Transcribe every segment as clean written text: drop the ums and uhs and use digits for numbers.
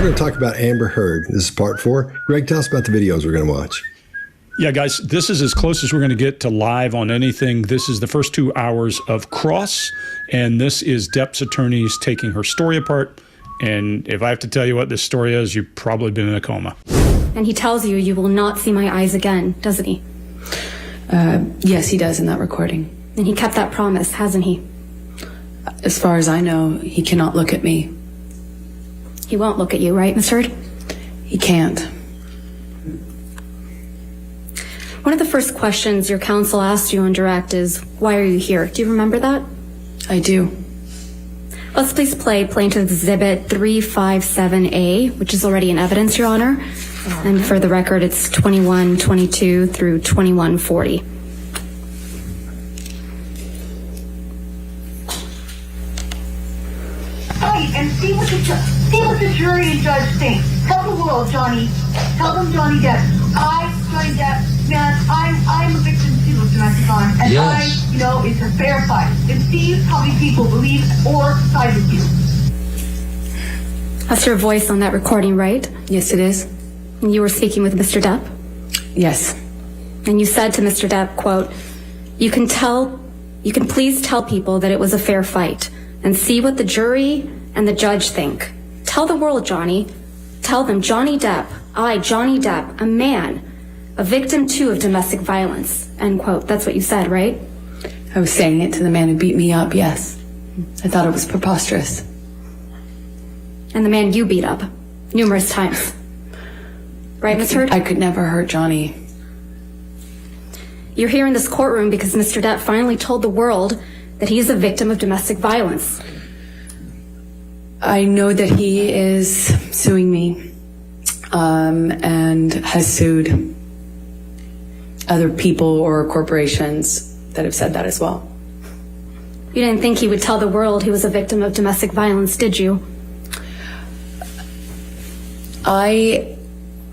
going to talk about Amber Heard. This is part 4. Greg, tell us about the videos we're going to watch. Yeah, guys, this is as close as we're going to get to live on anything. This is the first 2 hours of Cross, and this is Depp's attorneys taking her story apart. And if I have to tell you what this story is, you've probably been in a coma. And he tells you, you will not see my eyes again, doesn't he? Yes, he does in that recording. And he kept that promise, hasn't he? As far as I know, he cannot look at me. He won't look at you, right, Miss Heard? He can't. One of the first questions your counsel asked you on direct is, why are you here? Do you remember that? I do. Let's please play Plaintiff Exhibit 357A, which is already in evidence, Your Honor. And for the record, it's 2122 through 2140. Right, and see what the jury and judge think. Tell the world, Johnny. Tell them, Johnny Depp. Johnny Depp, man, I'm a victim too of domestic violence, and yes. It's a fair fight. And see how many people believe or side with you. That's your voice on that recording, right? Yes, it is. And you were speaking with Mr. Depp? Yes. And you said to Mr. Depp, quote, you can please tell people that it was a fair fight and see what the jury and the judge think. Tell the world, Johnny. Tell them, Johnny Depp, Johnny Depp, a man, a victim too of domestic violence, end quote. That's what you said, right? I was saying it to the man who beat me up, yes. I thought it was preposterous. And the man you beat up numerous times. Right, Ms. Heard? I could never hurt Johnny. You're here in this courtroom because Mr. Depp finally told the world that he is a victim of domestic violence. I know that he is suing me, and has sued other people or corporations that have said that as well. You didn't think he would tell the world he was a victim of domestic violence, did you? I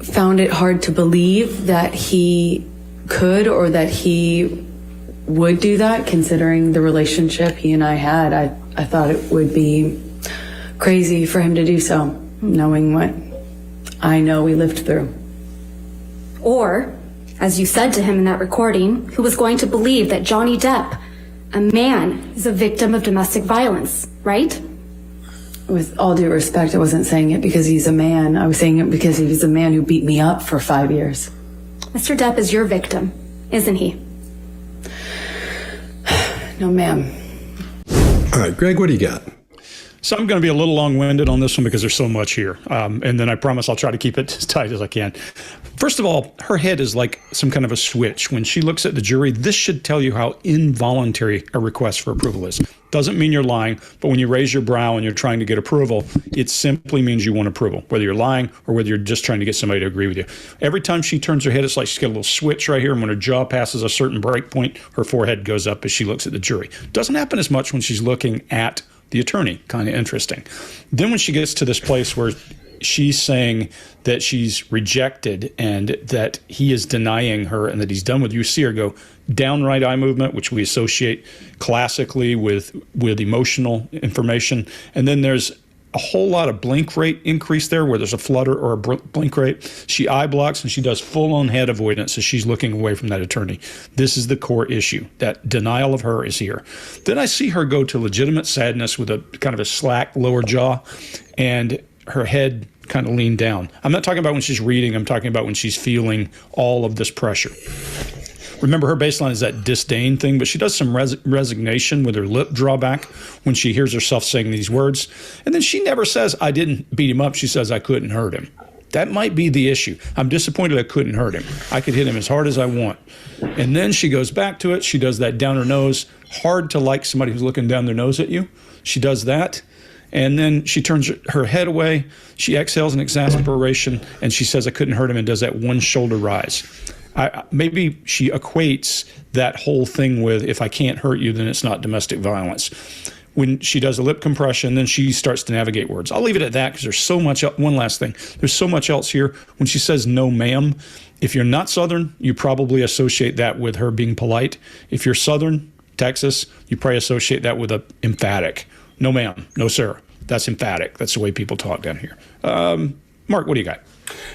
found it hard to believe that he could or that he would do that, considering the relationship he and I had. I thought it would be crazy for him to do so, knowing what I know we lived through. Or, as you said to him in that recording, who was going to believe that Johnny Depp, a man, is a victim of domestic violence, right? With all due respect, I wasn't saying it because he's a man. I was saying it because he was a man who beat me up for 5 years. Mr. Depp is your victim, isn't he? No, ma'am. All right, Greg, what do you got? So I'm going to be a little long-winded on this one because there's so much here. And then I promise I'll try to keep it as tight as I can. First of all, her head is like some kind of a switch. When she looks at the jury, this should tell you how involuntary a request for approval is. Doesn't mean you're lying, but when you raise your brow and you're trying to get approval, it simply means you want approval, whether you're lying or whether you're just trying to get somebody to agree with you. Every time she turns her head, it's like she's got a little switch right here, and when her jaw passes a certain break point, her forehead goes up as she looks at the jury. Doesn't happen as much when she's looking at the attorney. Kind of interesting. Then when she gets to this place where she's saying that she's rejected and that he is denying her and that he's done with you, see her go downright eye movement, which we associate classically with emotional information. And then there's a whole lot of blink rate increase there where there's a flutter or a blink rate. She eye blocks and she does full-on head avoidance as she's looking away from that attorney. This is the core issue. That denial of her is here. Then I see her go to legitimate sadness with a kind of a slack lower jaw and her head kind of leaned down. I'm not talking about when she's reading. I'm talking about when she's feeling all of this pressure. Remember, her baseline is that disdain thing, but she does some resignation with her lip drawback when she hears herself saying these words. And then she never says, I didn't beat him up. She says, I couldn't hurt him. That might be the issue. I'm disappointed I couldn't hurt him. I could hit him as hard as I want. And then she goes back to it. She does that down her nose. Hard to like somebody who's looking down their nose at you. She does that. And then she turns her head away. She exhales in exasperation, and she says, I couldn't hurt him, and does that one shoulder rise. Maybe she equates that whole thing with, if I can't hurt you, then it's not domestic violence. When she does a lip compression, then she starts to navigate words. I'll leave it at that because there's so much. One last thing. There's so much else here. When she says, no, ma'am, if you're not Southern, you probably associate that with her being polite. If you're Southern, Texas, you probably associate that with a emphatic. No, ma'am. No, sir. That's emphatic. That's the way people talk down here. Mark, what do you got?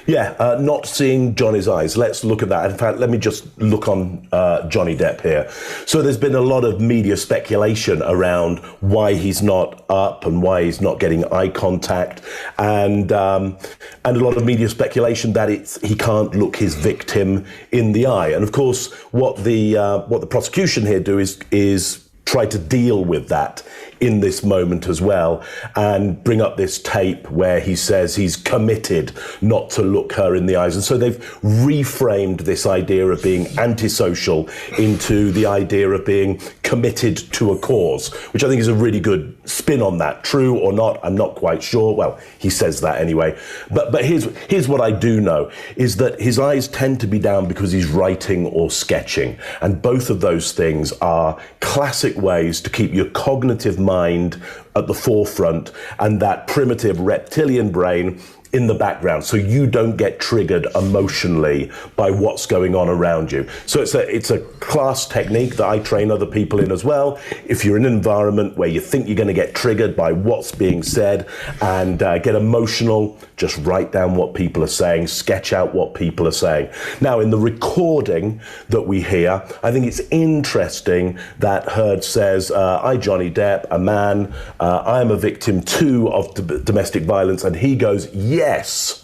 Yeah, not seeing Johnny's eyes. Let's look at that. In fact, let me just look on Johnny Depp here. So there's been a lot of media speculation around why he's not up and why he's not getting eye contact, and a lot of media speculation that he can't look his victim in the eye. And of course, what the prosecution here do is try to deal with that in this moment as well, and bring up this tape where he says he's committed not to look her in the eyes. And so they've reframed this idea of being antisocial into the idea of being committed to a cause, which I think is a really good spin on that. True or not, I'm not quite sure. Well, he says that anyway. But here's what I do know, is that his eyes tend to be down because he's writing or sketching. And both of those things are classic ways to keep your cognitive mind at the forefront and that primitive reptilian brain in the background, so you don't get triggered emotionally by what's going on around you. So it's a class technique that I train other people in as well. If you're in an environment where you think you're going to get triggered by what's being said and get emotional, just write down what people are saying, sketch out what people are saying. Now, in the recording that we hear, I think it's interesting that Heard says, I, Johnny Depp, a man, I am a victim too of domestic violence, and he goes, yes.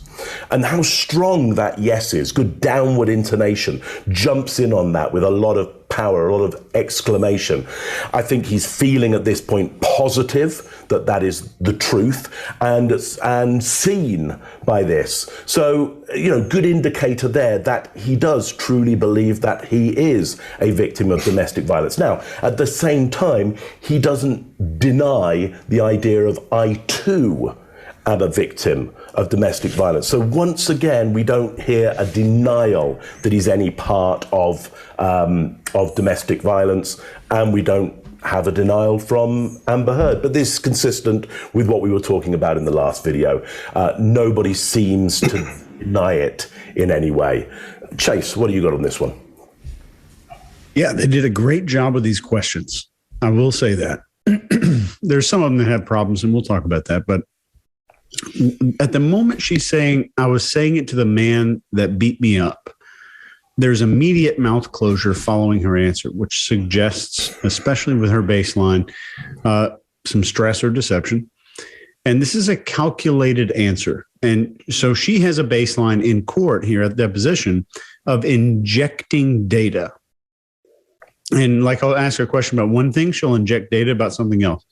And how strong that yes is, good downward intonation, jumps in on that with a lot of power, a lot of exclamation. I think he's feeling at this point positive that that is the truth and seen by this. So, good indicator there that he does truly believe that he is a victim of domestic violence. Now, at the same time, he doesn't deny the idea of I too am a victim of domestic violence. So once again, we don't hear a denial that he's any part of domestic violence, and we don't have a denial from Amber Heard. But this is consistent with what we were talking about in the last video. Nobody seems to deny it in any way. Chase, what do you got on this one? Yeah, they did a great job with these questions. I will say that. There's some of them that have problems, and we'll talk about that. But at the moment she's saying, I was saying it to the man that beat me up, there's immediate mouth closure following her answer, which suggests, especially with her baseline, some stress or deception. And this is a calculated answer. And so she has a baseline in court here at the deposition of injecting data. And like I'll ask her a question about one thing, she'll inject data about something else.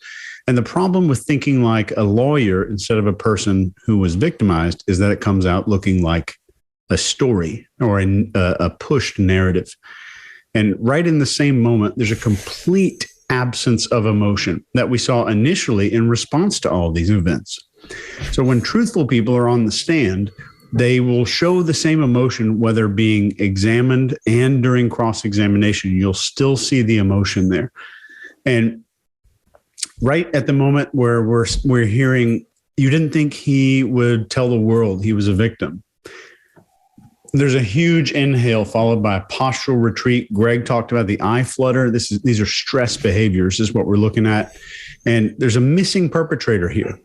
And the problem with thinking like a lawyer instead of a person who was victimized is that it comes out looking like a story or a pushed narrative. And right in the same moment, there's a complete absence of emotion that we saw initially in response to all of these events. So when truthful people are on the stand, they will show the same emotion, whether being examined and during cross-examination. You'll still see the emotion there. And right at the moment where we're hearing, you didn't think he would tell the world he was a victim. There's a huge inhale followed by a postural retreat. Greg talked about the eye flutter. These are stress behaviors is what we're looking at. And there's a missing perpetrator here.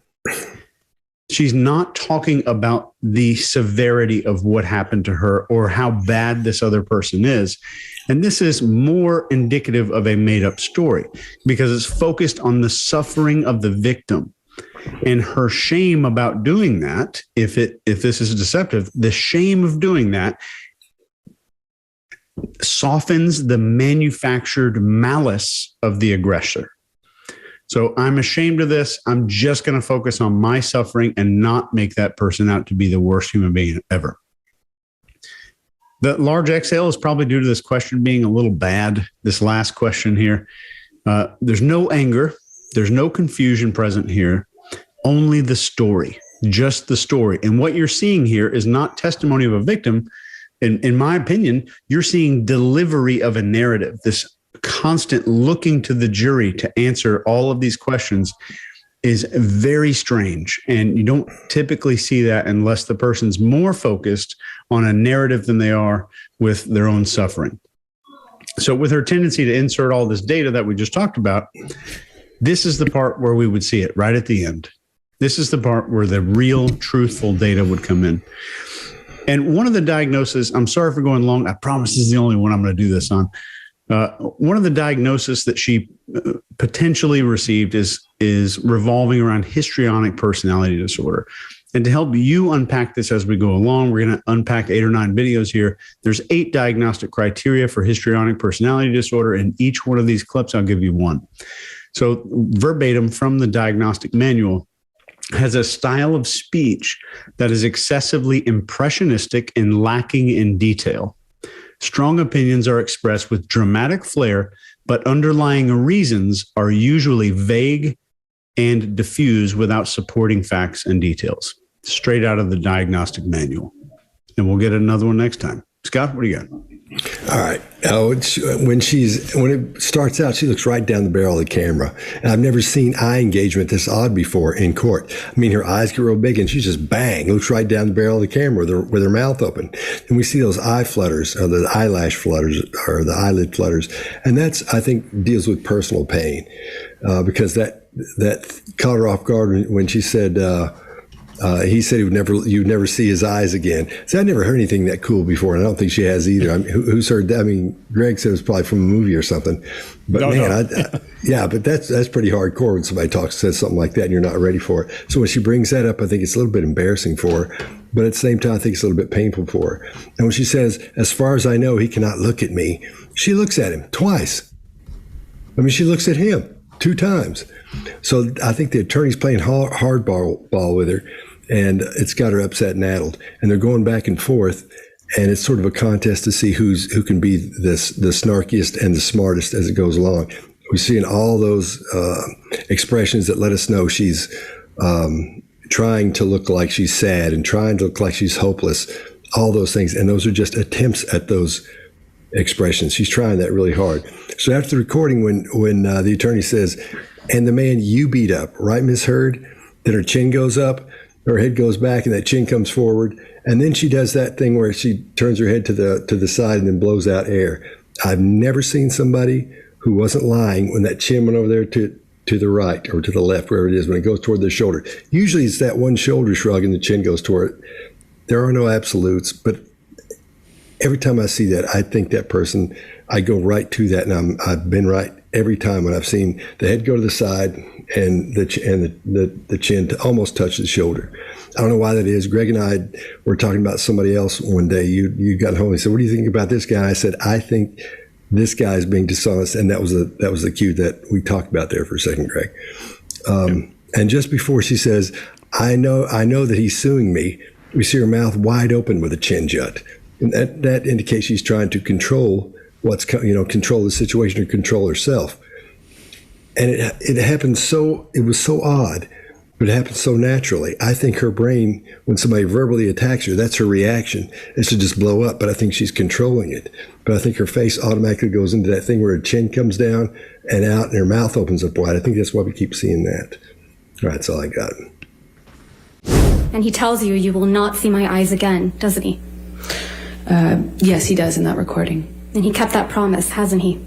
She's not talking about the severity of what happened to her or how bad this other person is. And this is more indicative of a made-up story because it's focused on the suffering of the victim and her shame about doing that. If this is deceptive, the shame of doing that softens the manufactured malice of the aggressor. So I'm ashamed of this. I'm just going to focus on my suffering and not make that person out to be the worst human being ever. The large exhale is probably due to this question being a little bad. This last question here. There's no anger. There's no confusion present here. Only the story, just the story. And what you're seeing here is not testimony of a victim. In my opinion, you're seeing delivery of a narrative, this constant looking to the jury to answer all of these questions is very strange. And you don't typically see that unless the person's more focused on a narrative than they are with their own suffering. So with her tendency to insert all this data that we just talked about, this is the part where we would see it right at the end. This is the part where the real, truthful data would come in. And one of the diagnoses, I'm sorry for going long. I promise this is the only one I'm going to do this on. One of the diagnoses that she potentially received is revolving around histrionic personality disorder. And to help you unpack this as we go along, we're going to unpack 8 or 9 videos here. There's 8 diagnostic criteria for histrionic personality disorder. In each one of these clips, I'll give you one. So verbatim from the diagnostic manual, has a style of speech that is excessively impressionistic and lacking in detail. Strong opinions are expressed with dramatic flair, but underlying reasons are usually vague and diffuse without supporting facts and details. Straight out of the diagnostic manual. And we'll get another one next time. Scott, what do you got? All right. When it starts out, she looks right down the barrel of the camera. And I've never seen eye engagement this odd before in court. I mean, her eyes get real big and she's just bang, looks right down the barrel of the camera with her mouth open. And we see those eye flutters, or the eyelash flutters, or the eyelid flutters. And that's, I think, deals with personal pain. Because that caught her off guard when she said, he said you'd never see his eyes again. So I never heard anything that cool before, and I don't think she has either. I mean, who's heard that? I mean, Greg said it was probably from a movie or something. But yeah, but that's pretty hardcore when somebody says something like that and you're not ready for it. So when she brings that up, I think it's a little bit embarrassing for her, but at the same time, I think it's a little bit painful for her. And when she says, "As far as I know, he cannot look at me," she looks at him twice. I mean, she looks at him 2 times. So I think the attorney's playing hardball with her, and it's got her upset and addled. And they're going back and forth, and it's sort of a contest to see who can be the snarkiest and the smartest as it goes along. We're seeing all those expressions that let us know she's trying to look like she's sad and trying to look like she's hopeless, all those things. And those are just attempts at those expressions. She's trying that really hard. So after the recording, when the attorney says, "And the man you beat up, right, Miss Heard?" Then her chin goes up, her head goes back, and that chin comes forward. And then she does that thing where she turns her head to the side and then blows out air. I've never seen somebody who wasn't lying when that chin went over there to the right or to the left, wherever it is, when it goes toward the shoulder. Usually it's that one shoulder shrug and the chin goes toward it. There are no absolutes, but every time I see that, I think that person, I go right to that, and I've been right every time when I've seen the head go to the side and the chin to almost touch the shoulder. I don't know why that is. Greg and I were talking about somebody else one day. You got home and said, "What do you think about this guy?" And I said, "I think this guy is being dishonest," and that was the cue that we talked about there for a second, Greg. And just before she says, "I know that he's suing me," we see her mouth wide open with a chin jut. And that indicates she's trying to control control the situation or control herself. And it happened it was so odd, but it happened so naturally. I think her brain, when somebody verbally attacks her, that's her reaction, is to just blow up. But I think she's controlling it. But I think her face automatically goes into that thing where her chin comes down and out and her mouth opens up wide. I think that's why we keep seeing that. All right, that's all I got. And he tells you will not see my eyes again, doesn't he? Yes, he does in that recording. And he kept that promise, hasn't he?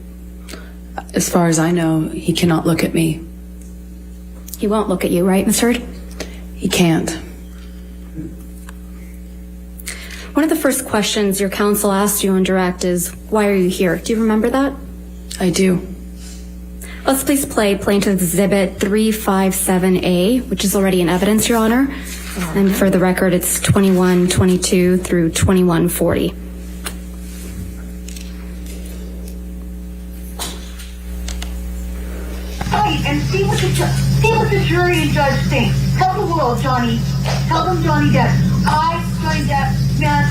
As far as I know, he cannot look at me. He won't look at you, right, Miss Heard? He can't. One of the first questions your counsel asked you on direct is, "Why are you here?" Do you remember that? I do. Let's please play Plaintiff Exhibit 357A, which is already in evidence, Your Honor. And for the record, it's 2122 through 2140. And see what the jury and judge think. Tell the world, Johnny. Tell them, Johnny Depp. Johnny Depp, man,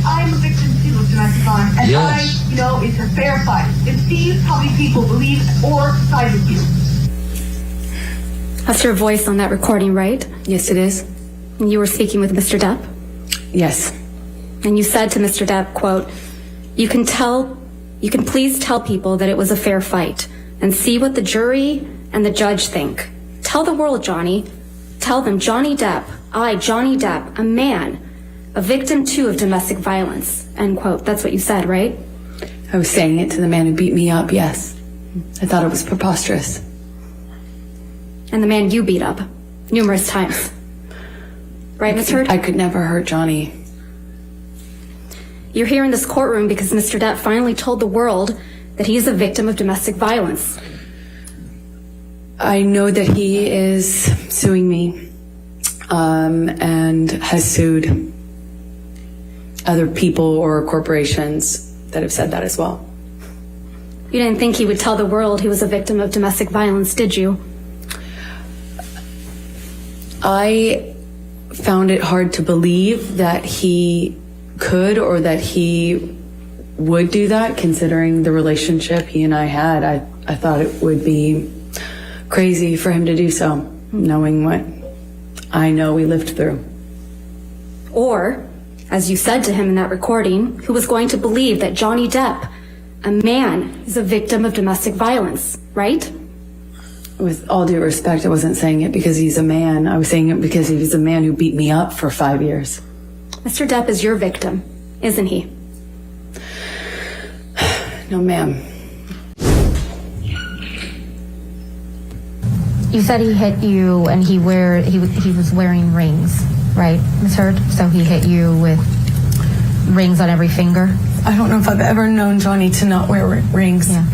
I'm a victim too of domestic violence, and yes. It's a fair fight. And see how many people believe or side with you. That's your voice on that recording, right? Yes, it is. And you were speaking with Mr. Depp? Yes. And you said to Mr. Depp, quote, you can please tell people that it was a fair fight and see what the jury and the judge think. Tell the world, Johnny. Tell them, Johnny Depp, Johnny Depp, a man, a victim too of domestic violence, end quote. That's what you said, right? I was saying it to the man who beat me up, yes. I thought it was preposterous. And the man you beat up, numerous times. Right, Ms. Heard? I could never hurt Johnny. You're here in this courtroom because Mr. Depp finally told the world that he is a victim of domestic violence. I know that he is suing me and has sued other people or corporations that have said that as well. You didn't think he would tell the world he was a victim of domestic violence, did you? I found it hard to believe that he could or that he would do that, considering the relationship he and I had. I thought it would be crazy for him to do so, knowing what I know we lived through. Or, as you said to him in that recording, who was going to believe that Johnny Depp, a man, is a victim of domestic violence, right? With all due respect, I wasn't saying it because he's a man. I was saying it because he was a man who beat me up for 5 years. Mr. Depp is your victim, isn't he? No, ma'am. You said he hit you and he was wearing rings, right, Ms. Heard? So he hit you with rings on every finger? I don't know if I've ever known Johnny to not wear rings. Yeah.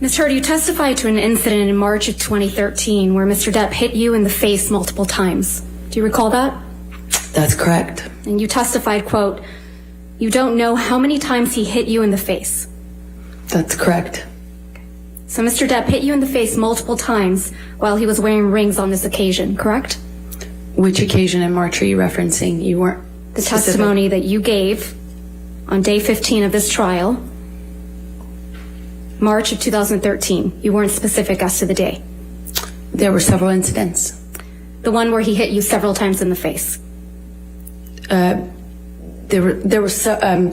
Ms. Heard, you testified to an incident in March of 2013 where Mr. Depp hit you in the face multiple times. Do you recall that? That's correct. And you testified, quote, you don't know how many times he hit you in the face. That's correct. So Mr. Depp hit you in the face multiple times while he was wearing rings on this occasion, correct? Which occasion in March are you referencing? You weren't The specific. testimony that you gave on day 15 of this trial, March of 2013. You weren't specific as to the day. There were several incidents. The one where he hit you several times in the face. I'm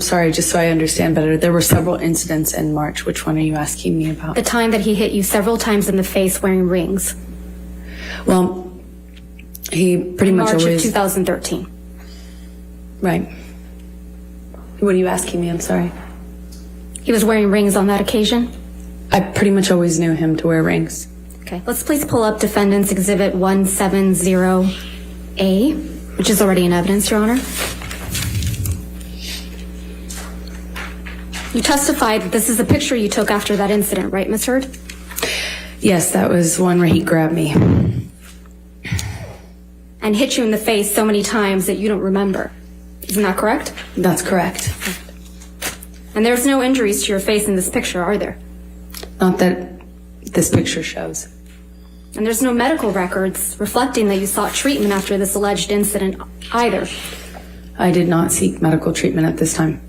sorry, just so I understand better. There were several incidents in March. Which one are you asking me about? The time that he hit you several times in the face wearing rings. Well, he pretty much March of always. 2013. Right. What are you asking me? I'm sorry. He was wearing rings on that occasion? I pretty much always knew him to wear rings. Okay, let's please pull up Defendant's Exhibit 170A, which is already in evidence, Your Honor. You testified that this is a picture you took after that incident, right, Ms. Heard? Yes, that was one where he grabbed me. And hit you in the face so many times that you don't remember. Isn't that correct? That's correct. And there's no injuries to your face in this picture, are there? Not that this picture shows. And there's no medical records reflecting that you sought treatment after this alleged incident either. I did not seek medical treatment at this time.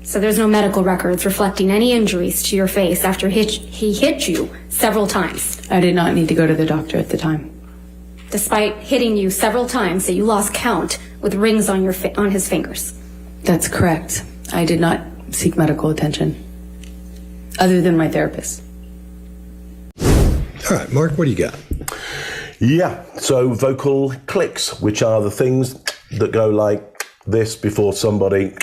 So there's no medical records reflecting any injuries to your face after he hit you several times. I did not need to go to the doctor at the time. Despite hitting you several times that you lost count with rings on on his fingers. That's correct. I did not seek medical attention, other than my therapist. All right, Mark, what do you got? Yeah, so vocal clicks, which are the things that go like this before somebody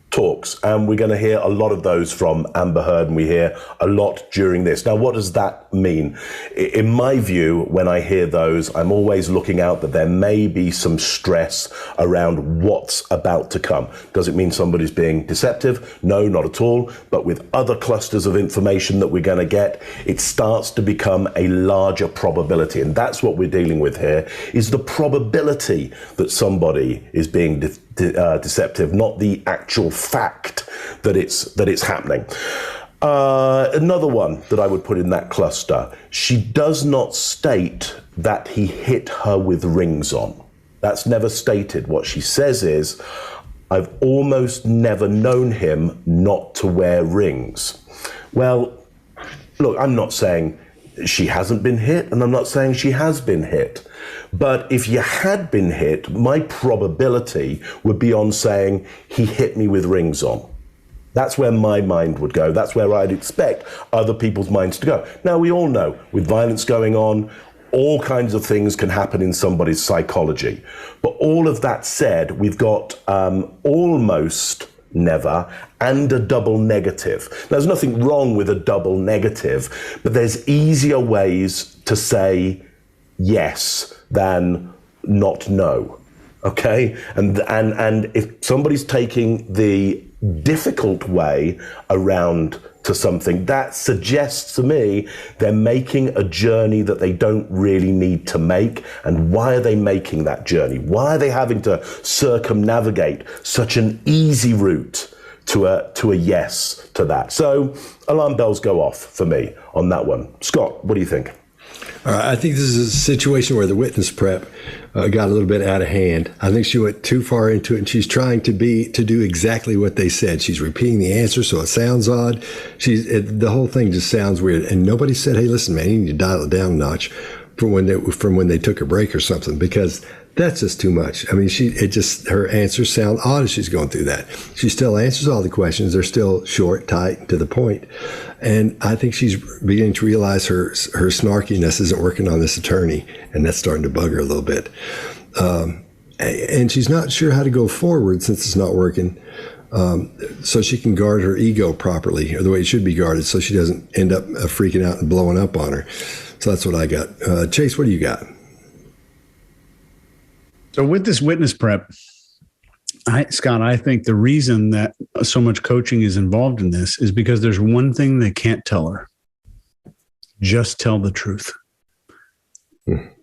talks. And we're going to hear a lot of those from Amber Heard, and we hear a lot during this. Now, what does that mean? In my view, when I hear those, I'm always looking out that there may be some stress around what's about to come. Does it mean somebody's being deceptive? No, not at all. But with other clusters of information that we're going to get, it starts to become a larger probability. And that's what we're dealing with here, is the probability that somebody is being deceptive, not the actual fact that it's happening. Another one that I would put in that cluster, she does not state that he hit her with rings on. That's never stated. What she says is, I've almost never known him not to wear rings. Well, look, I'm not saying she hasn't been hit, and I'm not saying she has been hit. But if you had been hit, my probability would be on saying he hit me with rings on. That's where my mind would go. That's where I'd expect other people's minds to go. Now, we all know with violence going on, all kinds of things can happen in somebody's psychology. But all of that said, we've got almost never, and a double negative. There's nothing wrong with a double negative, but there's easier ways to say yes than not no. Okay? And if somebody's taking the difficult way around to something, that suggests to me they're making a journey that they don't really need to make. And why are they making that journey? Why are they having to circumnavigate such an easy route to a yes to that? So alarm bells go off for me on that one. Scott, what do you think? I think this is a situation where the witness prep got a little bit out of hand. I think she went too far into it, and she's trying to do exactly what they said. She's repeating the answer, so it sounds odd. The whole thing just sounds weird. And nobody said, "Hey, listen, man, you need to dial it down a notch," from when they took a break or something, because that's just too much. I mean, her answers sound odd as she's going through that. She still answers all the questions. They're still short, tight, to the point. And I think she's beginning to realize her snarkiness isn't working on this attorney, and that's starting to bug her a little bit. And she's not sure how to go forward since it's not working, so she can guard her ego properly, or the way it should be guarded, so she doesn't end up freaking out and blowing up on her. So that's what I got. Chase, what do you got? So with this witness prep, Scott, I think the reason that so much coaching is involved in this is because there's one thing they can't tell her. Just tell the truth,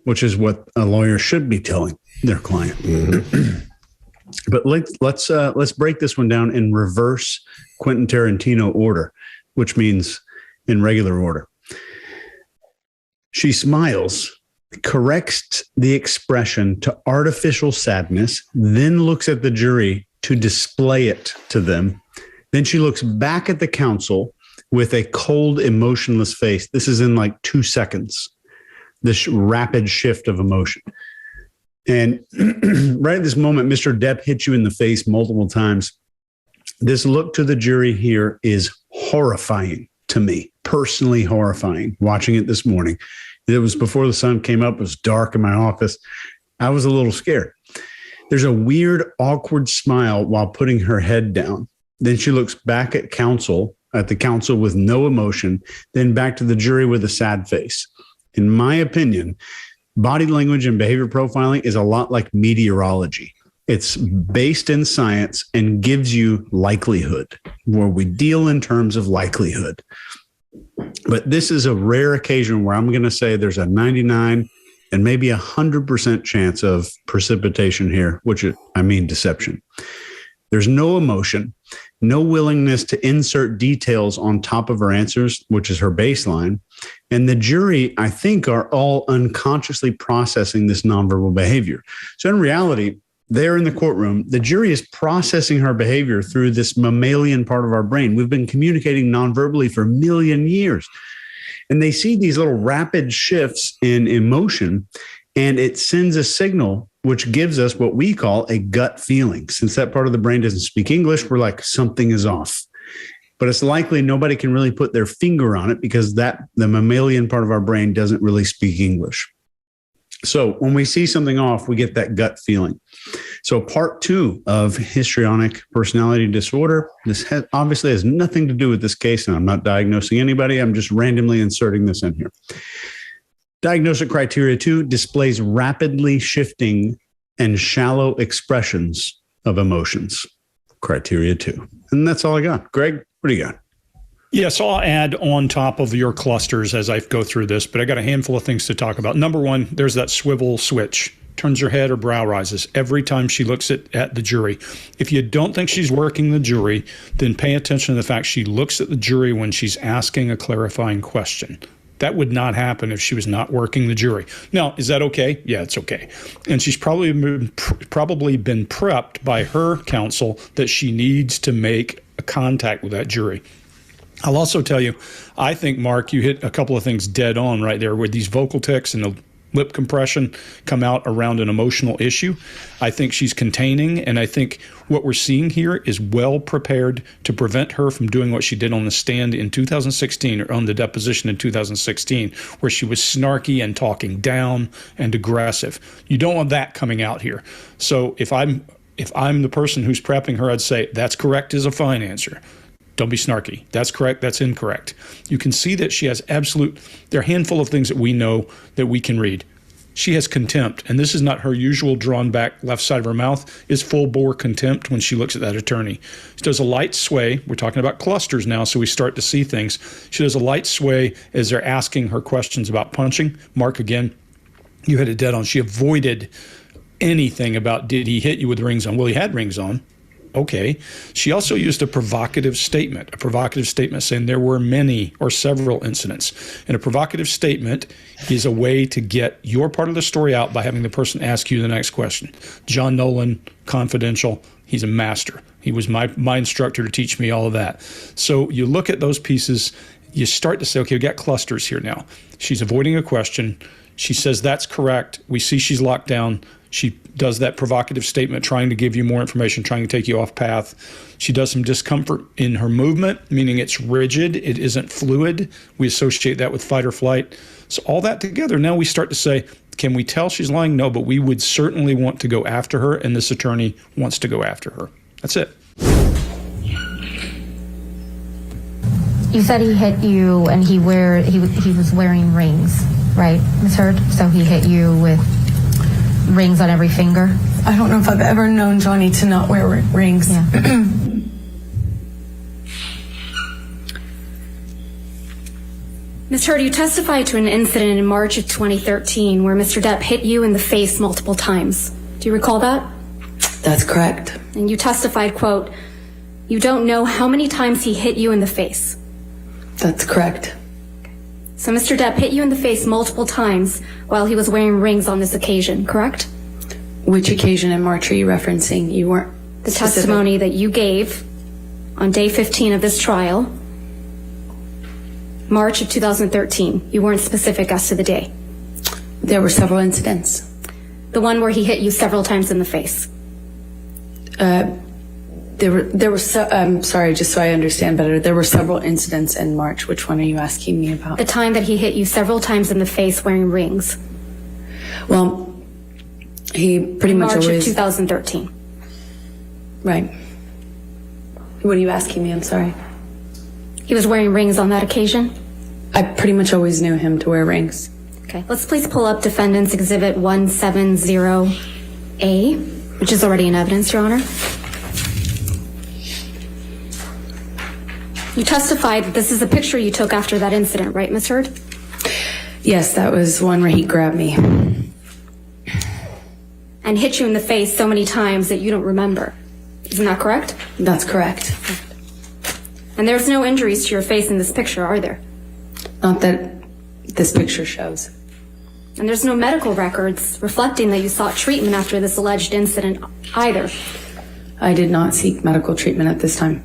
which is what a lawyer should be telling their client. Mm-hmm. But let's break this one down in reverse Quentin Tarantino order, which means in regular order. She smiles, corrects the expression to artificial sadness, then looks at the jury to display it to them. Then she looks back at the counsel with a cold, emotionless face. This is in like 2 seconds, this rapid shift of emotion. And right at this moment, Mr. Depp hits you in the face multiple times. This look to the jury here is horrifying to me, personally horrifying, watching it this morning. It was before the sun came up. It was dark in my office. I was a little scared. There's a weird, awkward smile while putting her head down. Then she looks back at the counsel with no emotion, then back to the jury with a sad face. In my opinion, body language and behavior profiling is a lot like meteorology. It's based in science and gives you likelihood, where we deal in terms of likelihood. But this is a rare occasion where I'm going to say there's a 99 and maybe 100% chance of precipitation here, which I mean deception. There's no emotion, no willingness to insert details on top of her answers, which is her baseline. And the jury, I think, are all unconsciously processing this nonverbal behavior. So in reality, there in the courtroom, the jury is processing her behavior through this mammalian part of our brain. We've been communicating nonverbally for a million years. And they see these little rapid shifts in emotion, and it sends a signal which gives us what we call a gut feeling. Since that part of the brain doesn't speak English, we're like, something is off. But it's likely nobody can really put their finger on it because the mammalian part of our brain doesn't really speak English. So when we see something off, we get that gut feeling. So part 2 of histrionic personality disorder, obviously has nothing to do with this case, and I'm not diagnosing anybody. I'm just randomly inserting this in here. Diagnostic criteria 2 displays rapidly shifting and shallow expressions of emotions. Criteria 2. And that's all I got. Greg, what do you got? Yes, I'll add on top of your clusters as I go through this, but I got a handful of things to talk about. Number 1, there's that swivel switch. Turns her head or brow rises every time she looks at the jury. If you don't think she's working the jury, then pay attention to the fact she looks at the jury when she's asking a clarifying question. That would not happen if she was not working the jury. Now, is that okay? Yeah, it's okay. And she's probably been prepped by her counsel that she needs to make a contact with that jury. I'll also tell you, I think, Mark, you hit a couple of things dead on right there, where these vocal tics and the lip compression come out around an emotional issue. I think she's containing, and I think what we're seeing here is well prepared to prevent her from doing what she did on the stand in 2016, or on the deposition in 2016, where she was snarky and talking down and aggressive. You don't want that coming out here. So if I'm If I'm the person who's prepping her, I'd say, that's correct is a fine answer. Don't be snarky. That's correct. That's incorrect. You can see that she has there are a handful of things that we know that we can read. She has contempt, and this is not her usual drawn back left side of her mouth, is full bore contempt when she looks at that attorney. She does a light sway. We're talking about clusters now, so we start to see things. She does a light sway as they're asking her questions about punching. Mark, again, you hit it dead on. She avoided anything about, did he hit you with rings on? Well, he had rings on. Okay. She also used a provocative statement saying there were many or several incidents. And a provocative statement is a way to get your part of the story out by having the person ask you the next question. John Nolan, confidential, he's a master. He was my instructor to teach me all of that. So you look at those pieces, you start to say, okay, we got clusters here now. She's avoiding a question. She says that's correct. We see she's locked down. She does that provocative statement, trying to give you more information, trying to take you off path. She does some discomfort in her movement, meaning it's rigid, it isn't fluid. We associate that with fight or flight. So all that together, now we start to say, can we tell she's lying? No, but we would certainly want to go after her, and this attorney wants to go after her. That's it. You said he hit you and he was wearing rings, right, Ms. Heard? So he hit you with rings on every finger? I don't know if I've ever known Johnny to not wear rings. Yeah. Ms. Heard, you testified to an incident in March of 2013 where Mr. Depp hit you in the face multiple times. Do you recall that? That's correct. And you testified, quote, you don't know how many times he hit you in the face. That's correct. So Mr. Depp hit you in the face multiple times while he was wearing rings on this occasion, correct? Which occasion in March are you referencing? You weren't The specific. testimony that you gave on day 15 of this trial, March of 2013. You weren't specific as to the day. There were several incidents. The one where he hit you several times in the face. Sorry, just so I understand better, there were several incidents in March. Which one are you asking me about? The time that he hit you several times in the face wearing rings. Well, he pretty much March always... of 2013. Right. What are you asking me? I'm sorry. He was wearing rings on that occasion? I pretty much always knew him to wear rings. Okay, let's please pull up Defendant's Exhibit 170A, which is already in evidence, Your Honor. You testified that this is a picture you took after that incident, right, Ms. Heard? Yes, that was one where he grabbed me. And hit you in the face so many times that you don't remember. Isn't that correct? That's correct. And there's no injuries to your face in this picture, are there? Not that this picture shows. And there's no medical records reflecting that you sought treatment after this alleged incident either. I did not seek medical treatment at this time.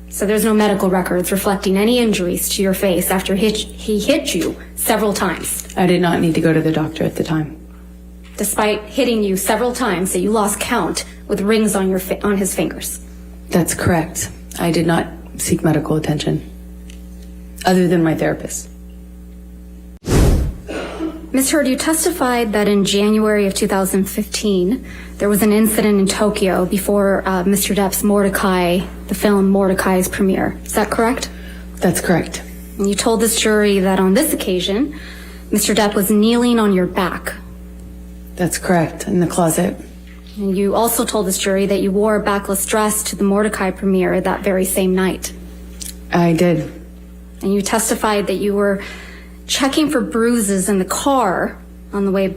So there's no medical records reflecting any injuries to your face after he hit you several times. I did not need to go to the doctor at the time. Despite hitting you several times that you lost count with rings on his fingers. That's correct. I did not seek medical attention, other than my therapist. Ms. Heard, you testified that in January of 2015, there was an incident in Tokyo before Mr. Depp's the film Mordecai's premiere. Is that correct? That's correct. And you told this jury that on this occasion, Mr. Depp was kneeling on your back. That's correct, in the closet. And you also told this jury that you wore a backless dress to the Mordecai premiere that very same night. I did. And you testified that you were checking for bruises in the car on the way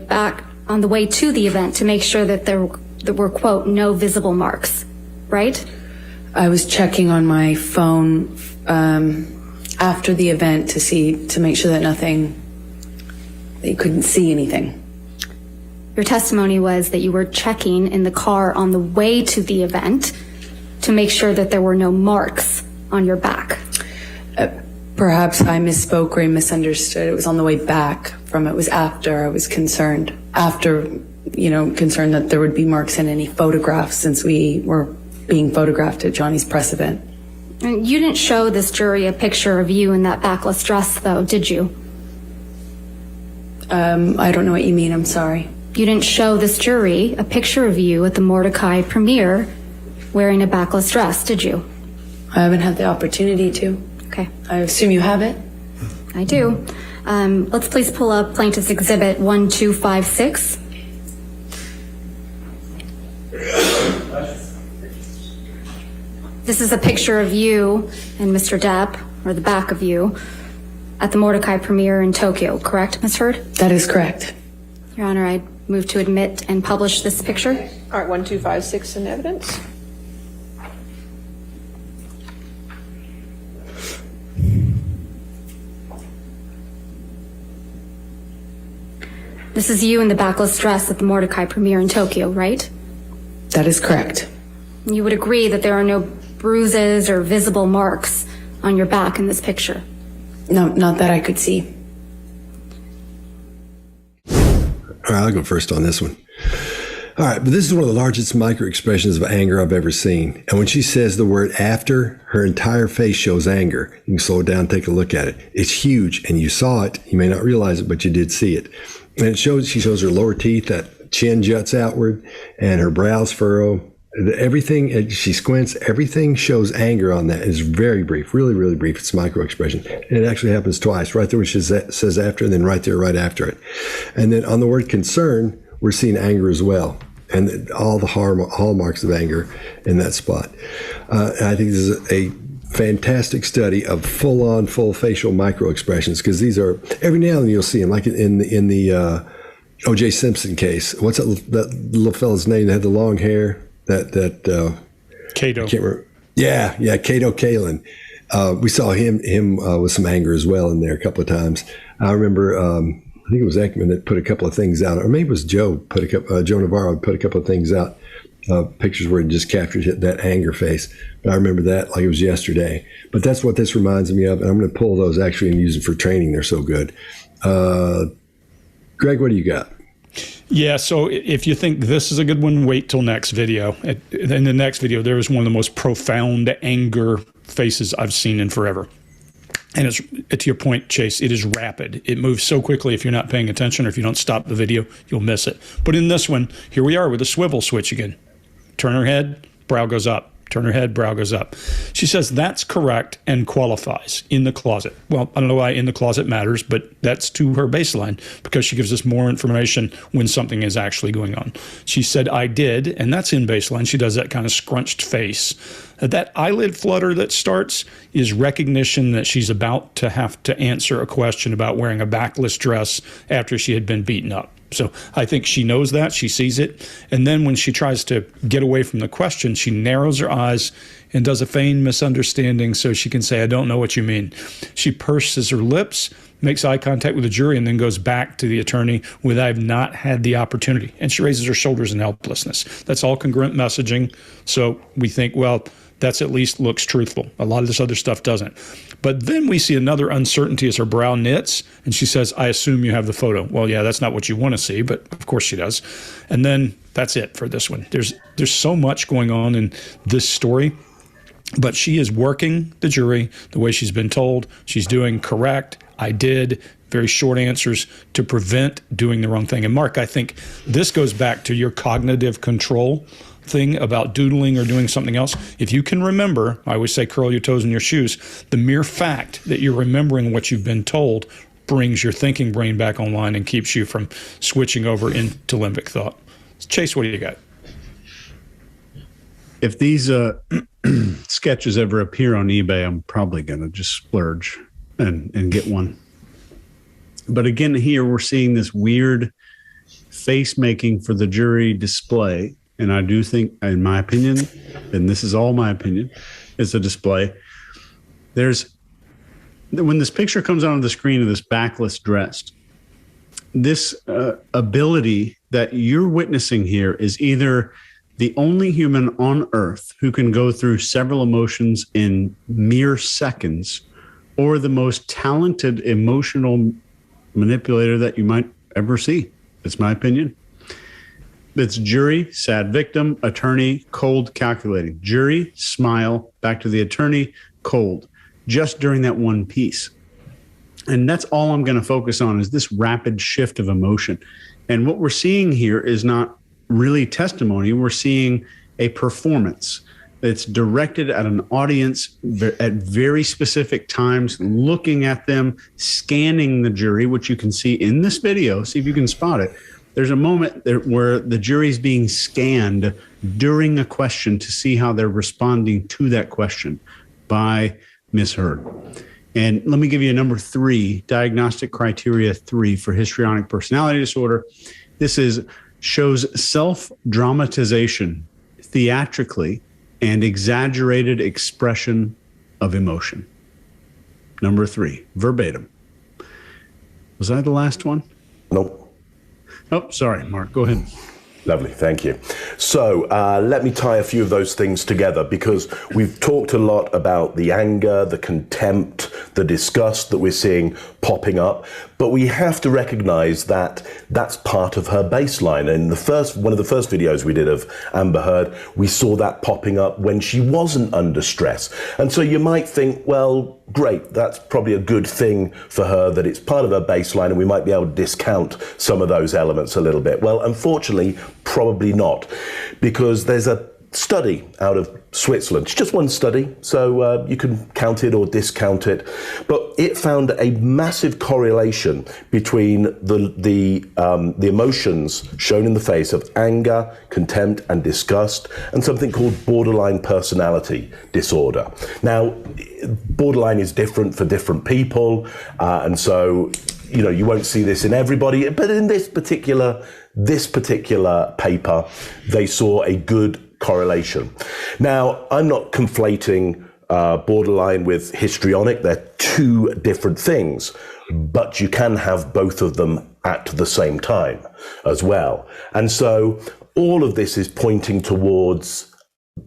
to the event to make sure that there were, quote, no visible marks, right? I was checking on my phone after the event to make sure that you couldn't see anything. Your testimony was that you were checking in the car on the way to the event to make sure that there were no marks on your back. Perhaps I misspoke or misunderstood. It was on the way back from it. Was after I was concerned. Concerned that there would be marks in any photographs since we were being photographed at Johnny's press event. And you didn't show this jury a picture of you in that backless dress, though, did you? I don't know what you mean. I'm sorry. you didn't show this jury a picture of you at the Mordecai premiere wearing a backless dress, did you? I haven't had the opportunity to. Okay. I assume you have it? I do. Let's please pull up Plaintiff's Exhibit 1256. This is a picture of you and Mr. Depp, or the back of you, at the Mordecai premiere in Tokyo, correct, Ms. Heard? That is correct. Your Honor, I move to admit and publish this picture. All right, 1256 in evidence. This is you in the backless dress at the Mordecai premiere in Tokyo, right? That is correct. You would agree that there are no bruises or visible marks on your back in this picture? No, not that I could see. All right, I'll go first on this one. All right, but this is one of the largest micro expressions of anger I've ever seen. And when she says the word after, her entire face shows anger. You can slow it down, take a look at it. It's huge, and you saw it. You may not realize it, but you did see it. And she shows her lower teeth, that chin juts outward, and her brows furrow. Everything, she squints, everything shows anger on that. It's very brief, really, really brief. It's micro expression. And it actually happens twice, right there when she says after, and then right there, right after it. And then on the word concern, we're seeing anger as well. And all the hallmarks of anger in that spot. I think this is a fantastic study of full facial micro expressions, because these are, every now and then you'll see them, like in the O.J. Simpson case. What's that little fella's name that had the long hair? Cato. I can't remember. Yeah, Cato Kalin. We saw him with some anger as well in there a couple of times. I remember, I think it was Ekman that put a couple of things out, or maybe it was Joe Navarro put a couple of things out, pictures where it just captured that anger face. But I remember that like it was yesterday. But that's what this reminds me of, and I'm going to pull those actually and use them for training. They're so good. Greg, what do you got? Yeah, so if you think this is a good one, wait till next video. In the next video, there is one of the most profound anger faces I've seen in forever. And it's, to your point, Chase, it is rapid. It moves so quickly if you're not paying attention, or if you don't stop the video, you'll miss it. But in this one, here we are with a swivel switch again. Turn her head, brow goes up. Turn her head, brow goes up. She says that's correct and qualifies in the closet. Well, I don't know why in the closet matters, but that's to her baseline, because she gives us more information when something is actually going on. She said, I did, and that's in baseline. She does that kind of scrunched face. That eyelid flutter that starts is recognition that she's about to have to answer a question about wearing a backless dress after she had been beaten up. So I think she knows that, she sees it. And then when she tries to get away from the question, she narrows her eyes and does a feigned misunderstanding so she can say, I don't know what you mean. She purses her lips, makes eye contact with the jury, and then goes back to the attorney with, I've not had the opportunity. And she raises her shoulders in helplessness. That's all congruent messaging. So we think, well, that's at least looks truthful. A lot of this other stuff doesn't. But then we see another uncertainty as her brow knits, and she says, I assume you have the photo. Well, yeah, that's not what you want to see, but of course she does. And then that's it for this one. There's so much going on in this story, but she is working the jury the way she's been told. She's doing correct, I did, very short answers to prevent doing the wrong thing. And Mark, I think this goes back to your cognitive control thing about doodling or doing something else. If you can remember, I always say curl your toes in your shoes, the mere fact that you're remembering what you've been told brings your thinking brain back online and keeps you from switching over into limbic thought. Chase, what do you got? If these sketches ever appear on eBay, I'm probably going to just splurge and get one. But again, here we're seeing this weird face making for the jury display. And I do think, in my opinion, and this is all my opinion, it's a display. When this picture comes onto the screen of this backless dress, this ability that you're witnessing here is either the only human on earth who can go through several emotions in mere seconds, or the most talented emotional manipulator that you might ever see. It's my opinion. It's jury, sad victim, attorney, cold, calculating. Jury, smile, back to the attorney, cold, just during that one piece. And that's all I'm going to focus on, is this rapid shift of emotion. And what we're seeing here is not really testimony. We're seeing a performance that's directed at an audience at very specific times, looking at them, scanning the jury, which you can see in this video. See if you can spot it. There's a moment there where the jury's being scanned during a question to see how they're responding to that question by Ms. Heard. And let me give you a number 3, diagnostic criteria 3 for histrionic personality disorder. This shows self-dramatization theatrically and exaggerated expression of emotion. Number 3, verbatim. Was I the last one? Nope. Oh, sorry, Mark. Go ahead. Lovely, thank you. So let me tie a few of those things together, because we've talked a lot about the anger, the contempt, the disgust that we're seeing popping up, but we have to recognize that that's part of her baseline. And one of the first videos we did of Amber Heard, we saw that popping up when she wasn't under stress. And so you might think, well, great, that's probably a good thing for her, that it's part of her baseline and we might be able to discount some of those elements a little bit. Well, unfortunately, probably not, because there's a study out of Switzerland. It's just one study, so you can count it or discount it, but it found a massive correlation between the emotions shown in the face of anger, contempt, and disgust, and something called borderline personality disorder. Now, borderline is different for different people, and so you won't see this in everybody, but in this particular paper, they saw a good correlation. Now, I'm not conflating borderline with histrionic. They're 2 different things, but you can have both of them at the same time as well. And so all of this is pointing towards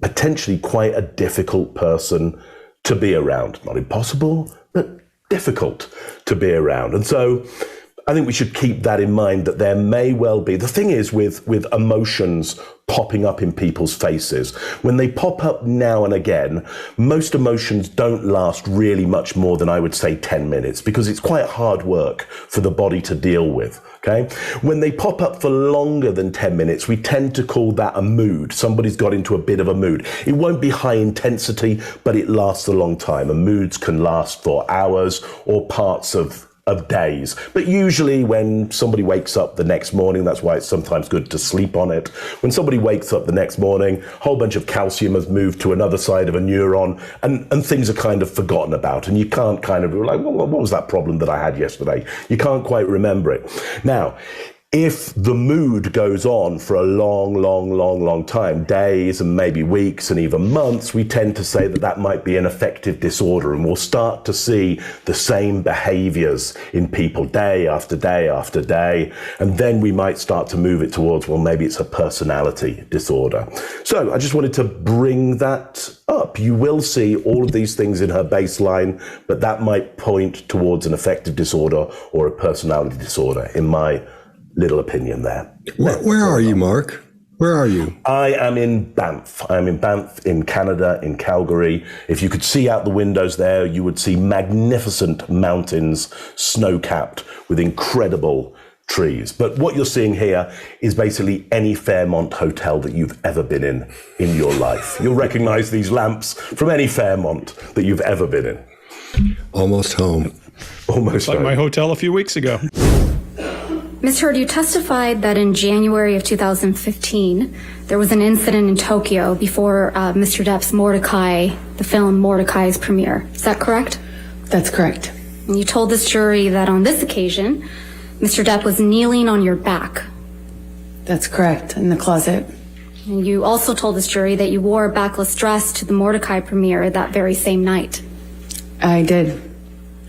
potentially quite a difficult person to be around. Not impossible, but difficult to be around. And so I think we should keep that in mind, that there may well be. The thing is with emotions popping up in people's faces, when they pop up now and again, most emotions don't last really much more than, I would say, 10 minutes, because it's quite hard work for the body to deal with. Okay. When they pop up for longer than 10 minutes, we tend to call that a mood. Somebody's got into a bit of a mood. It won't be high intensity, but it lasts a long time. And moods can last for hours or parts of days. But usually when somebody wakes up the next morning, that's why it's sometimes good to sleep on it. When somebody wakes up the next morning, a whole bunch of calcium has moved to another side of a neuron, and things are kind of forgotten about. And you can't kind of be like, well, what was that problem that I had yesterday? You can't quite remember it. Now, if the mood goes on for a long time, days and maybe weeks and even months, we tend to say that that might be an affective disorder, and we'll start to see the same behaviors in people day after day after day. And then we might start to move it towards, well, maybe it's a personality disorder. So I just wanted to bring that up. You will see all of these things in her baseline, but that might point towards an affective disorder or a personality disorder, in my little opinion there. Where are you, Mark? Where are you? I am in Banff. I'm in Banff in Canada, in Calgary. If you could see out the windows there, you would see magnificent mountains, snow-capped, with incredible trees. But what you're seeing here is basically any Fairmont hotel that you've ever been in your life. You'll recognize these lamps from any Fairmont that you've ever been in. Almost home. Almost like home. my hotel a few weeks ago. Ms. Heard, you testified that in January of 2015, there was an incident in Tokyo before Mr. Depp's the film Mordecai's premiere. Is that correct? That's correct. And you told this jury that on this occasion, Mr. Depp was kneeling on your back. That's correct, in the closet. And you also told this jury that you wore a backless dress to the Mordecai premiere that very same night. I did.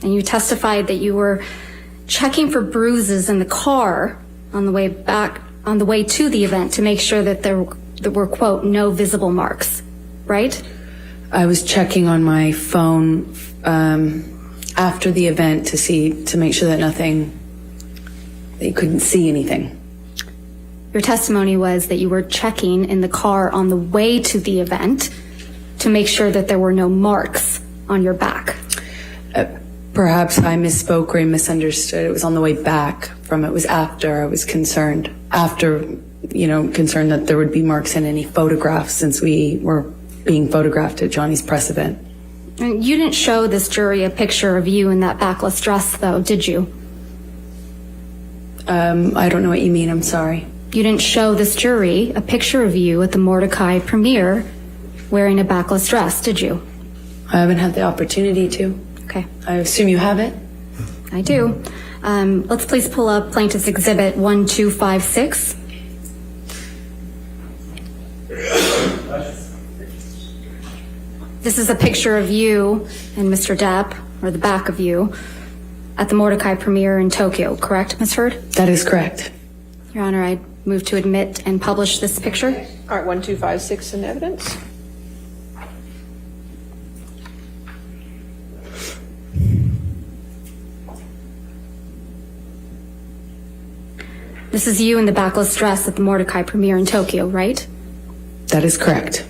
And you testified that you were checking for bruises in the car on the way to the event to make sure that there were, quote, no visible marks, right? I was checking on my phone after the event to make sure that you couldn't see anything. Your testimony was that you were checking in the car on the way to the event to make sure that there were no marks on your back. Perhaps I misspoke or I misunderstood. It was on the way back from it. Was after I was concerned. After, concerned that there would be marks in any photographs since we were being photographed at Johnny's press event. You didn't show this jury a picture of you in that backless dress, though, did you? I don't know what you mean. I'm sorry. You didn't show this jury a picture of you at the Mordecai premiere wearing a backless dress, did you? I haven't had the opportunity to. Okay. I assume you have it? I do. Let's please pull up Plaintiff's Exhibit 1256. This is a picture of you and Mr. Depp, or the back of you, at the Mordecai premiere in Tokyo, correct, Ms. Heard? That is correct. Your Honor, I move to admit and publish this picture. Art 1256 in evidence. This is you in the backless dress at the Mordecai premiere in Tokyo, right? That is correct.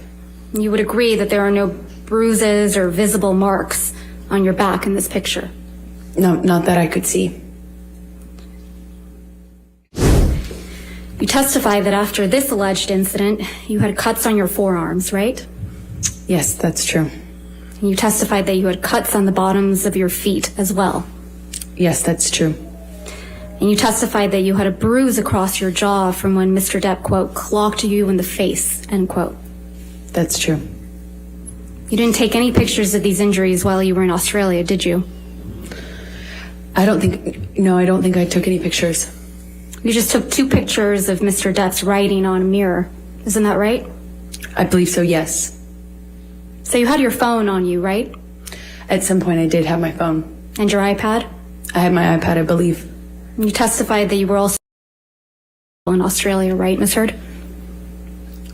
You would agree that there are no bruises or visible marks on your back in this picture? No, not that I could see. You testify that after this alleged incident, you had cuts on your forearms, right? Yes, that's true. And you testified that you had cuts on the bottoms of your feet as well. Yes, that's true. And you testified that you had a bruise across your jaw from when Mr. Depp, quote, clocked you in the face, end quote. That's true. You didn't take any pictures of these injuries while you were in Australia, did you? I don't think I took any pictures. You just took 2 pictures of Mr. Depp's writing on a mirror. Isn't that right? I believe so, yes. So you had your phone on you, right? At some point I did have my phone. And your iPad? I had my iPad, I believe. And you testified that you were also in Australia, right, Ms. Heard?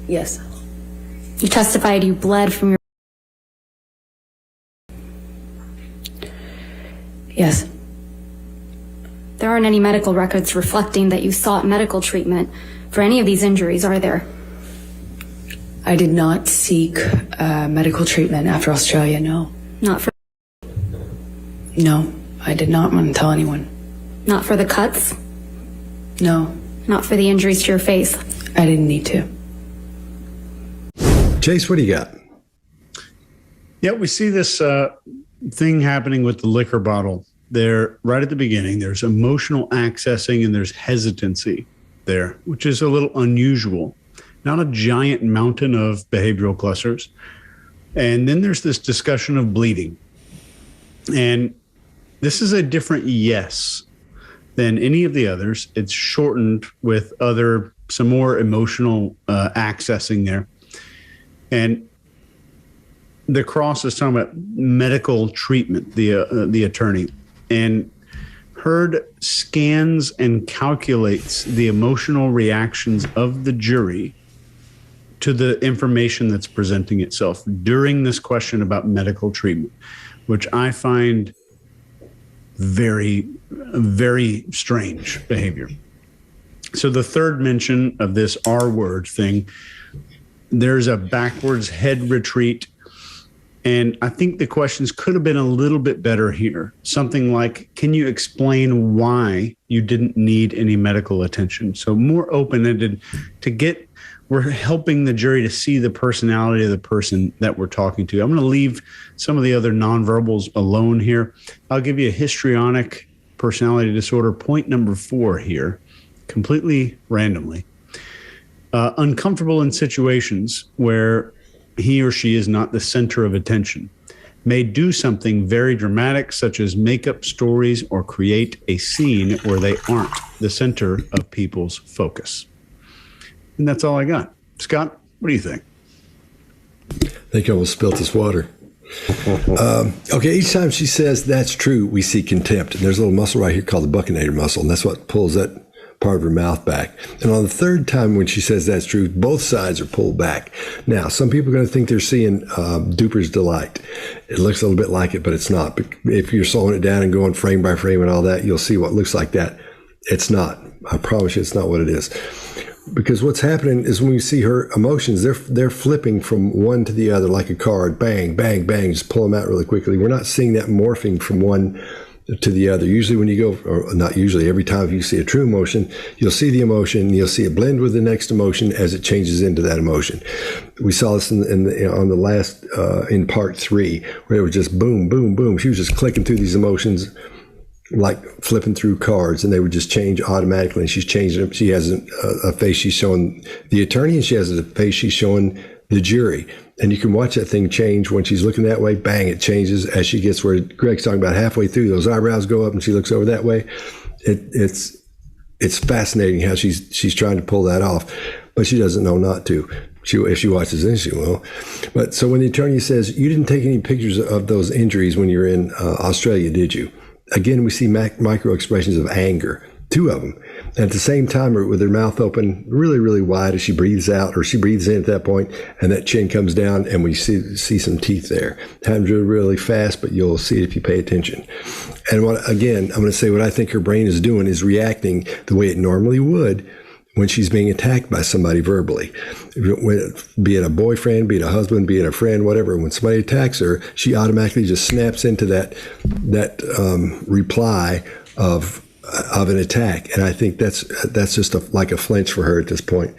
Yes. You testified you bled from your... Yes. There aren't any medical records reflecting that you sought medical treatment for any of these injuries, are there? I did not seek medical treatment after Australia, no. Not for... No, I did not want to tell anyone. Not for the cuts? No. Not for the injuries to your face? I didn't need to. Chase, what do you got? Yeah, we see this thing happening with the liquor bottle there right at the beginning. There's emotional accessing and there's hesitancy there, which is a little unusual. Not a giant mountain of behavioral clusters. And then there's this discussion of bleeding. And this is a different yes than any of the others. It's shortened with some more emotional accessing there. And the cross is talking about medical treatment, the attorney, and Heard scans and calculates the emotional reactions of the jury to the information that's presenting itself during this question about medical treatment, which I find very, very strange behavior. So the third mention of this R word thing, there's a backwards head retreat. And I think the questions could have been a little bit better here. Something like, can you explain why you didn't need any medical attention? So more open-ended we're helping the jury to see the personality of the person that we're talking to. I'm going to leave some of the other nonverbals alone here. I'll give you a histrionic personality disorder, point number 4 here, completely randomly. Uncomfortable in situations where he or she is not the center of attention, may do something very dramatic, such as make up stories or create a scene where they aren't the center of people's focus. And that's all I got. Scott, what do you think? I think I almost spilt this water. Okay, each time she says that's true, we see contempt. And there's a little muscle right here called the buccinator muscle, and that's what pulls that part of her mouth back. And on the third time when she says that's true, both sides are pulled back. Now, some people are going to think they're seeing Duper's Delight. It looks a little bit like it, but it's not. But if you're slowing it down and going frame by frame and all that, you'll see what looks like that. It's not. I promise you it's not what it is. because what's happening is when we see her emotions, they're flipping from one to the other like a card, bang, bang, bang, just pull them out really quickly. We're not seeing that morphing from one to the other. Usually when you go, or not usually, every time you see a true emotion, you'll see the emotion, and you'll see it blend with the next emotion as it changes into that emotion. We saw this on the last, in part 3, where it was just boom, boom, boom. She was just clicking through these emotions like flipping through cards, and they would just change automatically. And she's changing them. She has a face she's showing the attorney, and she has a face she's showing the jury. And you can watch that thing change when she's looking that way. Bang, it changes as she gets where Greg's talking about halfway through. Those eyebrows go up, and she looks over that way. It's fascinating how she's trying to pull that off, but she doesn't know not to. If she watches this, she will. But so when the attorney says, you didn't take any pictures of those injuries when you were in Australia, did you? Again, we see micro expressions of anger, 2 of them. And at the same time, with her mouth open really, really wide as she breathes out, or she breathes in at that point, and that chin comes down, and we see some teeth there. Happens really, really fast, but you'll see it if you pay attention. And I'm going to say what I think her brain is doing is reacting the way it normally would when she's being attacked by somebody verbally, be it a boyfriend, be it a husband, be it a friend, whatever. When somebody attacks her, she automatically just snaps into that reply of an attack. And I think that's just like a flinch for her at this point.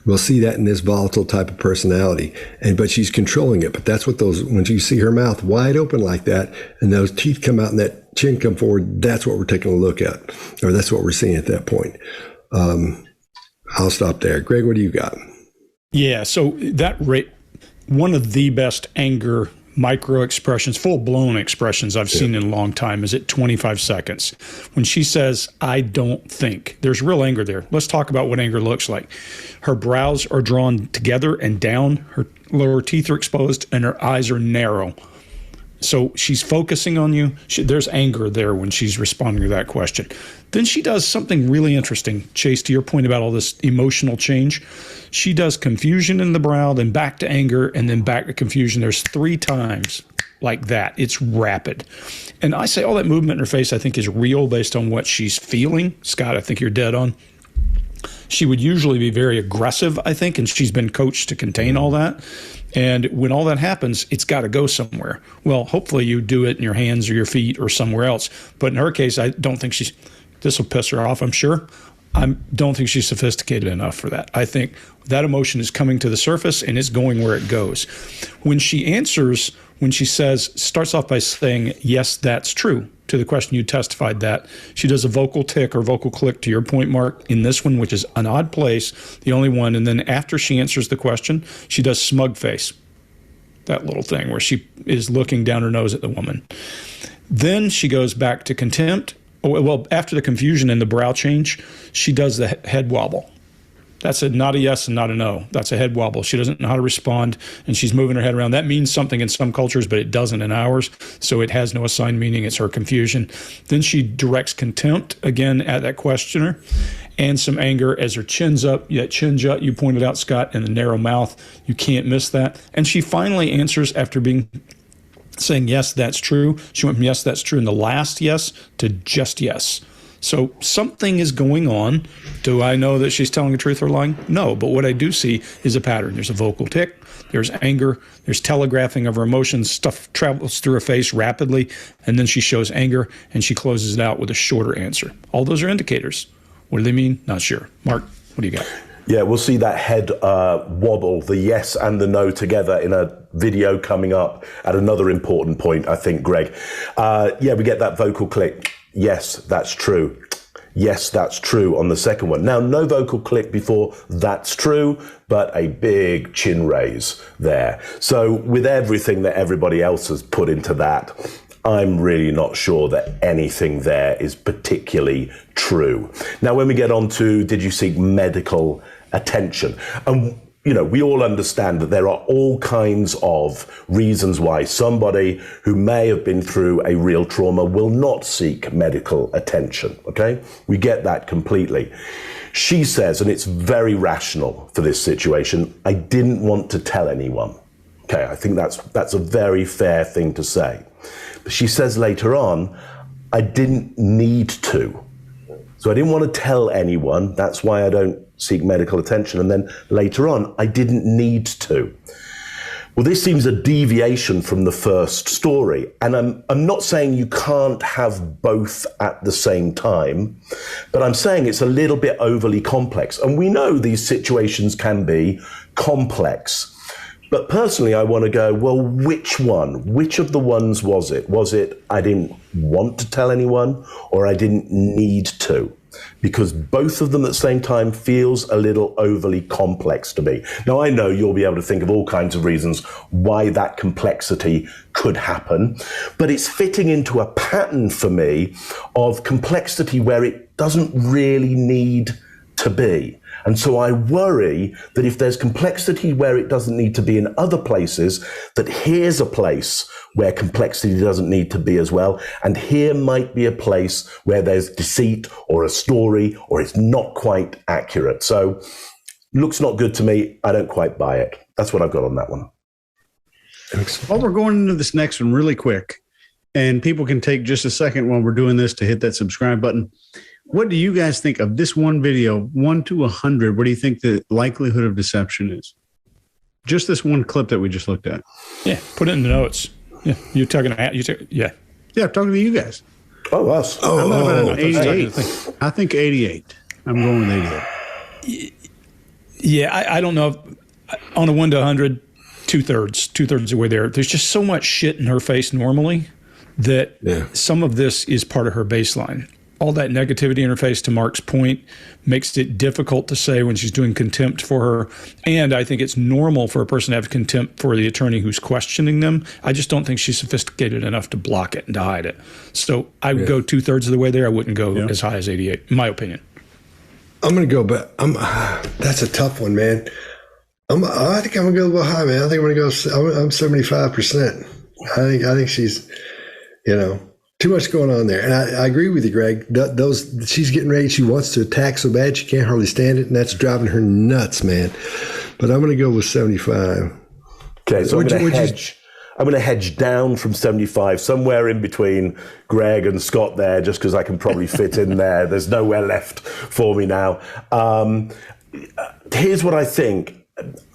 We'll see that in this volatile type of personality, but she's controlling it. But that's what when you see her mouth wide open like that, and those teeth come out and that chin come forward, that's what we're taking a look at, or that's what we're seeing at that point. I'll stop there. Greg, what do you got? Yeah, so one of the best anger micro expressions, full-blown expressions I've seen in a long time is at 25 seconds. When she says, I don't think, there's real anger there. Let's talk about what anger looks like. Her brows are drawn together and down, her lower teeth are exposed, and her eyes are narrow. So she's focusing on you. There's anger there when she's responding to that question. Then she does something really interesting. Chase, to your point about all this emotional change, she does confusion in the brow, then back to anger, and then back to confusion. There's 3 times like that. It's rapid. And I say all that movement in her face I think is real based on what she's feeling. Scott, I think you're dead on. She would usually be very aggressive, I think, and she's been coached to contain all that. And when all that happens, it's got to go somewhere. Well, hopefully you do it in your hands or your feet or somewhere else. But in her case, I don't think this will piss her off, I'm sure. I don't think she's sophisticated enough for that. I think that emotion is coming to the surface and it's going where it goes. When she answers, when she starts off by saying, yes, that's true, to the question you testified that, she does a vocal tick or vocal click to your point, Mark, in this one, which is an odd place, the only one. And then after she answers the question, she does smug face, that little thing where she is looking down her nose at the woman. Then she goes back to contempt. Well, after the confusion and the brow change, she does the head wobble. That's not a yes and not a no. That's a head wobble. She doesn't know how to respond, and she's moving her head around. That means something in some cultures, but it doesn't in ours, so it has no assigned meaning. It's her confusion. Then she directs contempt, again, at that questioner, and some anger as her chin's up. Yet chin's up, you pointed out, Scott, and the narrow mouth. You can't miss that. And she finally answers after saying, yes, that's true. She went from yes, that's true in the last yes to just yes. So something is going on. Do I know that she's telling the truth or lying? No, but what I do see is a pattern. There's a vocal tick, there's anger, there's telegraphing of her emotions, stuff travels through her face rapidly, and then she shows anger, and she closes it out with a shorter answer. All those are indicators. What do they mean? Not sure. Mark, what do you got? Yeah, we'll see that head wobble, the yes and the no together in a video coming up at another important point, I think, Greg. We get that vocal click. Yes, that's true. Yes, that's true on the second one. Now, no vocal click before that's true, but a big chin raise there. So with everything that everybody else has put into that, I'm really not sure that anything there is particularly true. Now, when we get on to, did you seek medical attention? We all understand that there are all kinds of reasons why somebody who may have been through a real trauma will not seek medical attention, okay? We get that completely. She says, and it's very rational for this situation, I didn't want to tell anyone. Okay, I think that's a very fair thing to say. But she says later on, I didn't need to. So I didn't want to tell anyone. That's why I don't seek medical attention. And then later on, I didn't need to. Well, this seems a deviation from the first story. And I'm not saying you can't have both at the same time, but I'm saying it's a little bit overly complex. And we know these situations can be complex. But personally, I want to go, well, which one? Which of the ones was it? Was it I didn't want to tell anyone, or I didn't need to? Because both of them at the same time feels a little overly complex to me. Now, I know you'll be able to think of all kinds of reasons why that complexity could happen, but it's fitting into a pattern for me of complexity where it doesn't really need to be. And so I worry that if there's complexity where it doesn't need to be in other places, that here's a place where complexity doesn't need to be as well. And here might be a place where there's deceit or a story or it's not quite accurate. So looks not good to me. I don't quite buy it. That's what I've got on that one. Well, we're going into this next one really quick, and people can take just a second while we're doing this to hit that subscribe button. What do you guys think of this one video, 1 to 100? What do you think the likelihood of deception is? Just this one clip that we just looked at. Yeah, put it in the notes. Yeah, you're talking. Yeah, I'm talking to you guys. Oh, us. I'm about an 88. I think 88. I'm going with 88. Yeah, I don't know. On a 1 to 100, two-thirds of the way there. There's just so much shit in her face normally that some of this is part of her baseline. All that negativity in her face, to Mark's point, makes it difficult to say when she's doing contempt for her. And I think it's normal for a person to have contempt for the attorney who's questioning them. I just don't think she's sophisticated enough to block it and to hide it. So I would go 2/3 of the way there. I wouldn't go as high as 88, in my opinion. I'm going to go, but that's a tough one, man. I think I'm going to go a little high, man. I think I'm going to go, I'm 75%. I think she's, too much going on there. And I agree with you, Greg. She's getting ready. She wants to attack so bad she can't hardly stand it, and that's driving her nuts, man. But I'm going to go with 75. Okay, so I'm going to hedge down from 75, somewhere in between Greg and Scott there, just because I can probably fit in there. There's nowhere left for me now. Here's what I think.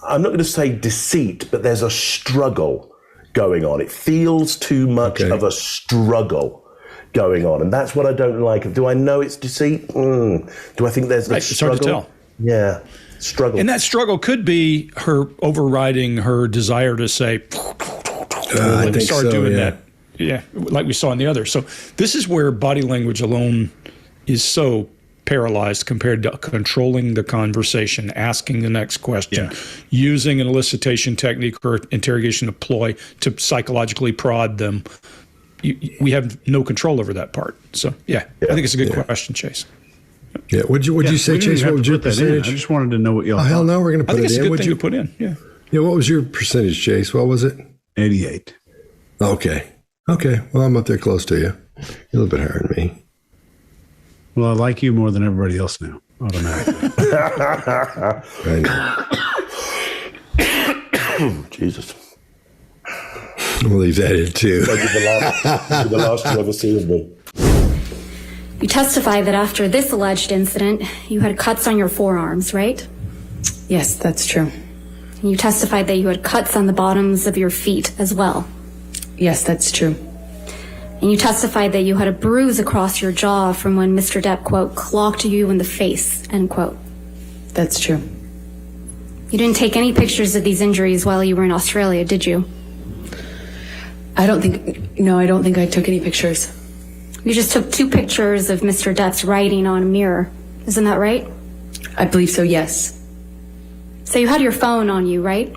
I'm not going to say deceit, but there's a struggle going on. It feels too much of a struggle going on, and that's what I don't like. Do I know it's deceit? Do I think there's a struggle? It's hard to tell. Yeah, struggle. And that struggle could be her overriding her desire to say, I think start so, doing yeah. that. Yeah, like we saw in the other. So this is where body language alone is so paralyzed compared to controlling the conversation, asking the next question, using an elicitation technique or interrogation ploy to psychologically prod them. We have no control over that part. So, I think it's a good question, Chase. Yeah. What'd you say, Chase? What was your percentage? I just wanted to know what y'all thought. Hell no, we're going to put it in. I think it's a good thing to put in. Yeah. Yeah. What was your percentage, Chase? What was it? 88. Okay. Well, I'm up there close to you. You're a little bit higher than me. Well, I like you more than everybody else now, automatically. Jesus. We'll leave that in too. The last you ever seen of me. You testify that after this alleged incident, you had cuts on your forearms, right? Yes, that's true. And you testified that you had cuts on the bottoms of your feet as well. Yes, that's true. And you testified that you had a bruise across your jaw from when Mr. Depp, quote, clocked you in the face, end quote. That's true. You didn't take any pictures of these injuries while you were in Australia, did you? I don't think I took any pictures. You just took 2 pictures of Mr. Depp's writing on a mirror. Isn't that right? I believe so, yes. So you had your phone on you, right?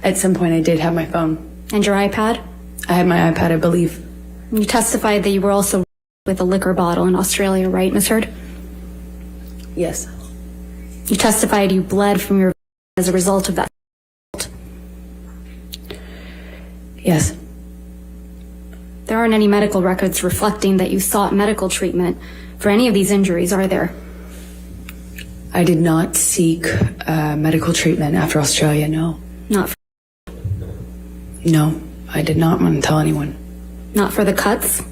At some point I did have my phone. And your iPad? I had my iPad, I believe. You testified that you were also with a liquor bottle in Australia, right, Ms. Heard? Yes. You testified you bled from your as a result of that. Yes. There aren't any medical records reflecting that you sought medical treatment for any of these injuries, are there? I did not seek medical treatment after Australia, no. Not for, No, I did not want to tell anyone. not for the cuts?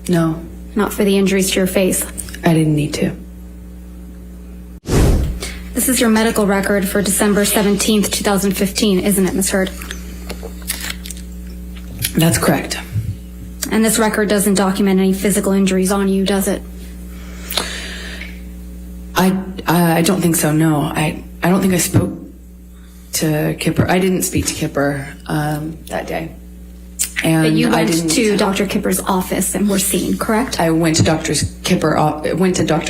No. Not for the injuries to your face? I didn't need to. This is your medical record for December 17th, 2015, isn't it, Ms. Heard? That's correct. And this record doesn't document any physical injuries on you, does it? I don't think so, no. I don't think I spoke to Kipper. I didn't speak to Kipper that day. And But you went to Dr. Kipper's office and were seen, correct? I went to Dr.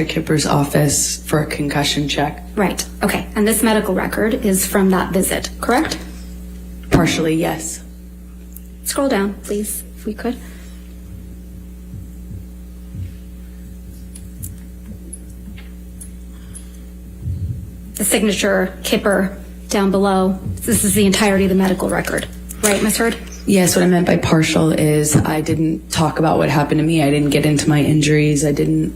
Kipper's office for a concussion check. Right. Okay. And this medical record is from that visit, correct? Partially, yes. Scroll down, please, if we could. The signature Kipper down below. This is the entirety of the medical record, right, Ms. Heard? Yes, what I meant by partial is I didn't talk about what happened to me. I didn't get into my injuries. I didn't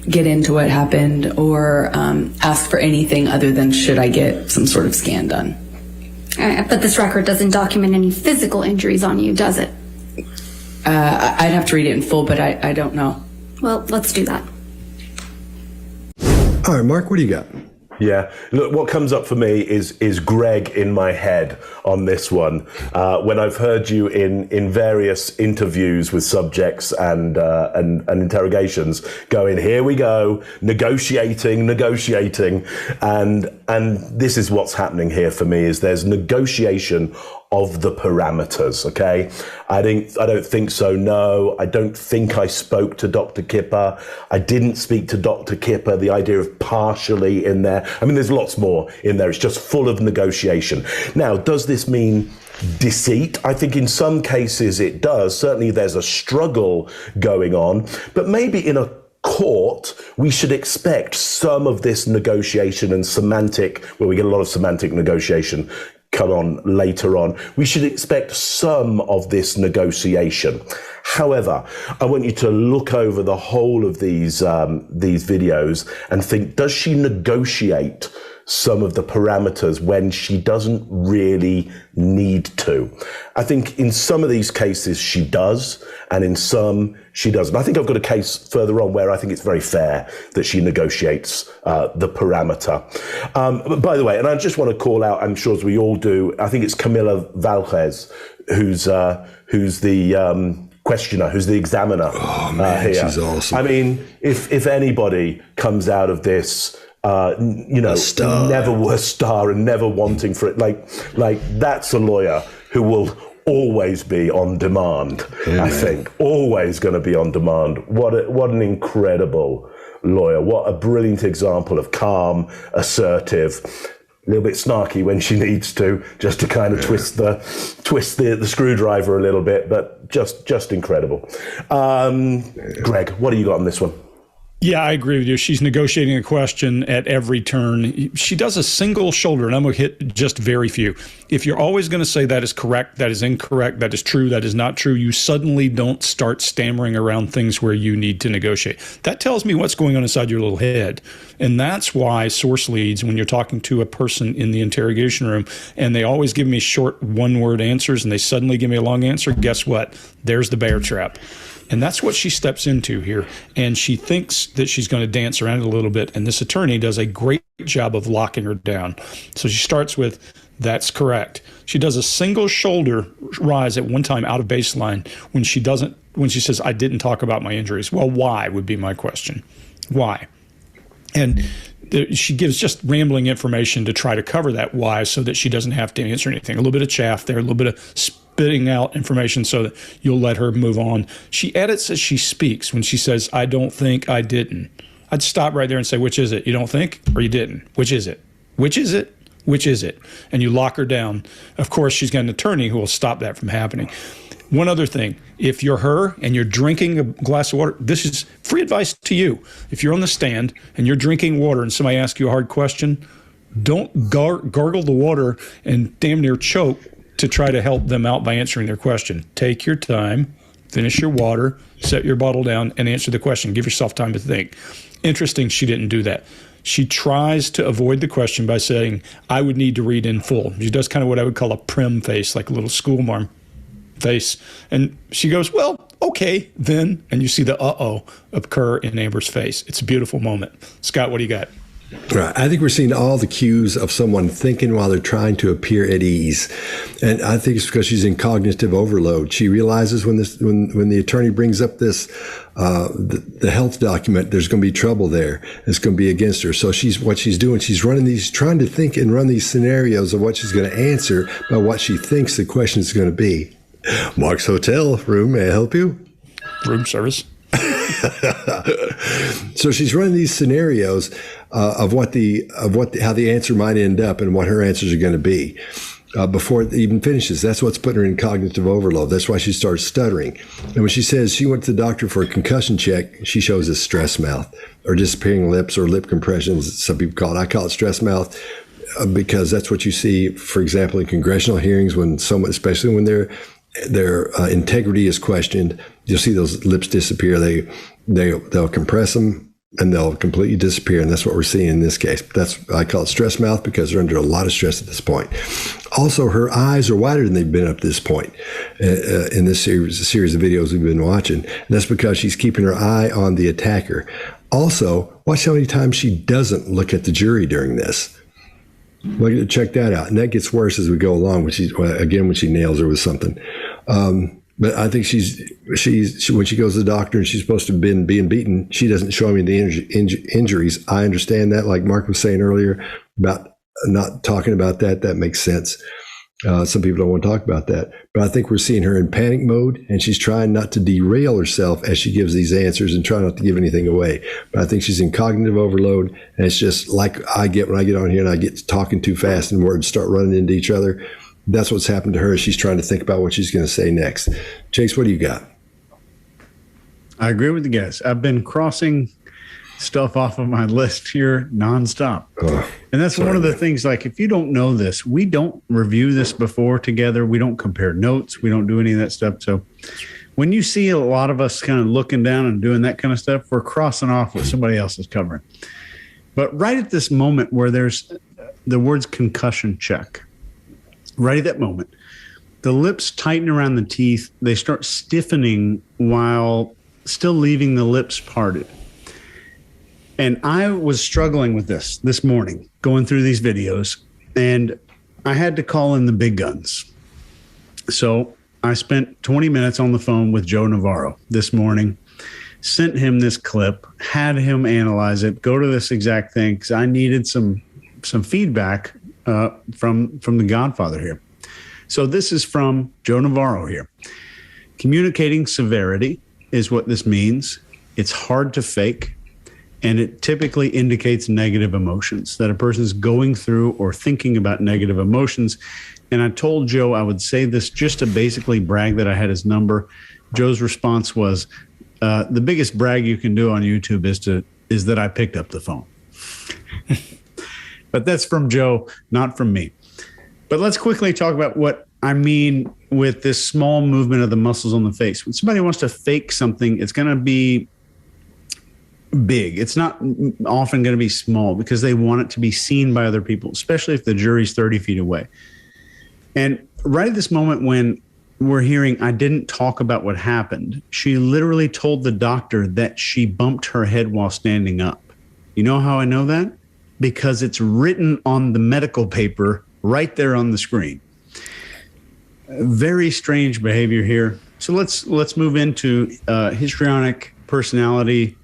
get into what happened or ask for anything other than should I get some sort of scan done. But this record doesn't document any physical injuries on you, does it? I'd have to read it in full, but I don't know. Well, let's do that. All right, Mark, what do you got? Yeah, look, what comes up for me is Greg in my head on this one. When I've heard you in various interviews with subjects and interrogations going, here we go, negotiating, and this is what's happening here for me is there's negotiation of the parameters, okay? I don't think so, no. I don't think I spoke to Dr. Kipper. I didn't speak to Dr. Kipper, the idea of partially in there. I mean, there's lots more in there. It's just full of negotiation. Now, does this mean deceit? I think in some cases it does. Certainly there's a struggle going on, but maybe in a court, we should expect some of this negotiation and semantic, well, we get a lot of semantic negotiation come on later on. We should expect some of this negotiation. However, I want you to look over the whole of these videos and think, does she negotiate some of the parameters when she doesn't really need to? I think in some of these cases she does, and in some she doesn't. I think I've got a case further on where I think it's very fair that she negotiates the parameter. But by the way, and I just want to call out, I'm sure as we all do, I think it's Camille Vasquez who's the questioner, who's the examiner. Oh man, here. she's awesome. I mean, if anybody comes out of this, never a star and never wanting for it, like that's a lawyer who will always be on demand. Yeah, I think always going to be on demand. What an incredible lawyer! What a brilliant example of calm, assertive, a little bit snarky when she needs to, just to kind of twist the screwdriver a little bit, but just incredible. Greg, what do you got on this one? Yeah, I agree with you. She's negotiating a question at every turn. She does a single shoulder, and I'm going to hit just very few. If you're always going to say that is correct, that is incorrect, that is true, that is not true, you suddenly don't start stammering around things where you need to negotiate. That tells me what's going on inside your little head. And that's why source leads, when you're talking to a person in the interrogation room, and they always give me short one-word answers, and they suddenly give me a long answer, guess what? There's the bear trap. And that's what she steps into here. And she thinks that she's going to dance around it a little bit. And this attorney does a great job of locking her down. So she starts with, that's correct. She does a single shoulder rise at one time out of baseline when she says, I didn't talk about my injuries. Well, why would be my question. Why? And she gives just rambling information to try to cover that why so that she doesn't have to answer anything. A little bit of chaff there, a little bit of spitting out information so that you'll let her move on. She edits as she speaks. When she says, I don't think, I didn't, I'd stop right there and say, which is it? You don't think or you didn't? Which is it? Which is it? Which is it? And you lock her down. Of course, she's got an attorney who will stop that from happening. One other thing, if you're her and you're drinking a glass of water, this is free advice to you. If you're on the stand and you're drinking water and somebody asks you a hard question, don't gargle the water and damn near choke to try to help them out by answering their question. Take your time, finish your water, set your bottle down, and answer the question. Give yourself time to think. Interesting, she didn't do that. She tries to avoid the question by saying, I would need to read in full. She does kind of what I would call a prim face, like a little schoolmarm face. And she goes, well, okay, then, and you see the uh-oh occur in Amber's face. It's a beautiful moment. Scott, what do you got? Right. I think we're seeing all the cues of someone thinking while they're trying to appear at ease. And I think it's because she's in cognitive overload. She realizes when the attorney brings up this, the health document, there's going to be trouble there. It's going to be against her. So what she's doing, she's trying to think and run these scenarios of what she's going to answer by what she thinks the question is going to be. Mark's Hotel room, may I help you? Room service. So she's running these scenarios of how the answer might end up and what her answers are going to be before it even finishes. That's what's putting her in cognitive overload. That's why she starts stuttering. And when she says she went to the doctor for a concussion check, she shows a stress mouth or disappearing lips or lip compressions. Some people call it. I call it stress mouth because that's what you see, for example, in congressional hearings when someone, especially when their integrity is questioned, you'll see those lips disappear. They'll compress them and they'll completely disappear. And that's what we're seeing in this case. I call it stress mouth because they're under a lot of stress at this point. Also, her eyes are wider than they've been up to this point in this series of videos we've been watching. And that's because she's keeping her eye on the attacker. Also, watch how many times she doesn't look at the jury during this. Check that out. And that gets worse as we go along, when she nails her with something. But I think she's when she goes to the doctor and she's supposed to have been being beaten, she doesn't show me the injuries. I understand that, like Mark was saying earlier, about not talking about that. That makes sense. Some people don't want to talk about that. But I think we're seeing her in panic mode, and she's trying not to derail herself as she gives these answers and try not to give anything away. But I think she's in cognitive overload, and it's just like I get when I get on here and I get talking too fast and words start running into each other. That's what's happened to her. She's trying to think about what she's going to say next. Chase, what do you got? I agree with the guys. I've been crossing stuff off of my list here nonstop. And that's one of the things, like, if you don't know this, we don't review this before together. We don't compare notes. We don't do any of that stuff. So when you see a lot of us kind of looking down and doing that kind of stuff, we're crossing off what somebody else is covering. But right at this moment where there's the words concussion check, right at that moment, the lips tighten around the teeth. They start stiffening while still leaving the lips parted. And I was struggling with this morning, going through these videos, and I had to call in the big guns. So I spent 20 minutes on the phone with Joe Navarro this morning, sent him this clip, had him analyze it, go to this exact thing, because I needed some feedback from the Godfather here. So this is from Joe Navarro here. Communicating severity is what this means. It's hard to fake. And it typically indicates negative emotions, that a person is going through or thinking about negative emotions. And I told Joe I would say this just to basically brag that I had his number. Joe's response was, the biggest brag you can do on YouTube is that I picked up the phone. But that's from Joe, not from me. But let's quickly talk about what I mean with this small movement of the muscles on the face. When somebody wants to fake something, it's going to be big. It's not often going to be small because they want it to be seen by other people, especially if the jury's 30 feet away. And right at this moment when we're hearing, I didn't talk about what happened, she literally told the doctor that she bumped her head while standing up. You know how I know that? Because it's written on the medical paper right there on the screen. Very strange behavior here. So let's move into histrionic personality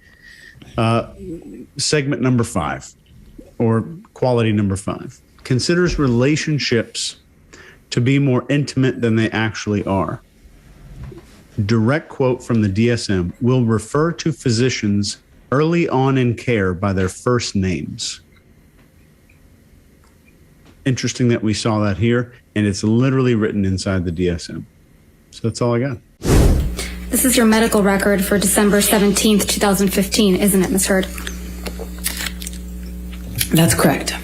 segment number 5, or quality number 5. Considers relationships to be more intimate than they actually are. Direct quote from the DSM: will refer to physicians early on in care by their first names. Interesting that we saw that here, and it's literally written inside the DSM. So that's all I got. This is your medical record for December 17th, 2015, isn't it, Ms. Heard? That's correct.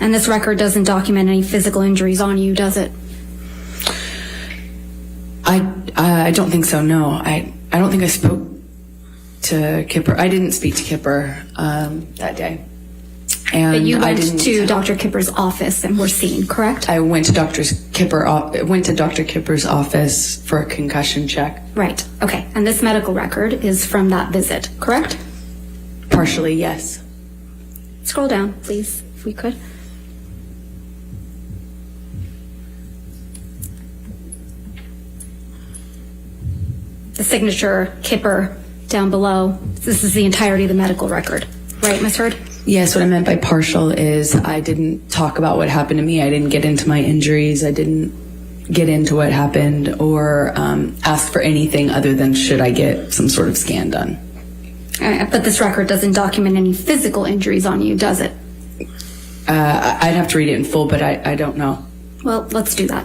And this record doesn't document any physical injuries on you, does it? I don't think so, no. I don't think I spoke to Kipper. I didn't speak to Kipper that day. And But you I went didn't. to Dr. Kipper's office and were seen, correct? I went to Dr. Kipper's office for a concussion check. Right. Okay. And this medical record is from that visit, correct? Partially, yes. Scroll down, please, if we could. The signature, Kipper, down below. This is the entirety of the medical record. Right, Ms. Hurd? Yes, what I meant by partial is I didn't talk about what happened to me. I didn't get into my injuries. I didn't get into what happened or ask for anything other than should I get some sort of scan done. But this record doesn't document any physical injuries on you, does it? I'd have to read it in full, but I don't know. Well, let's do that.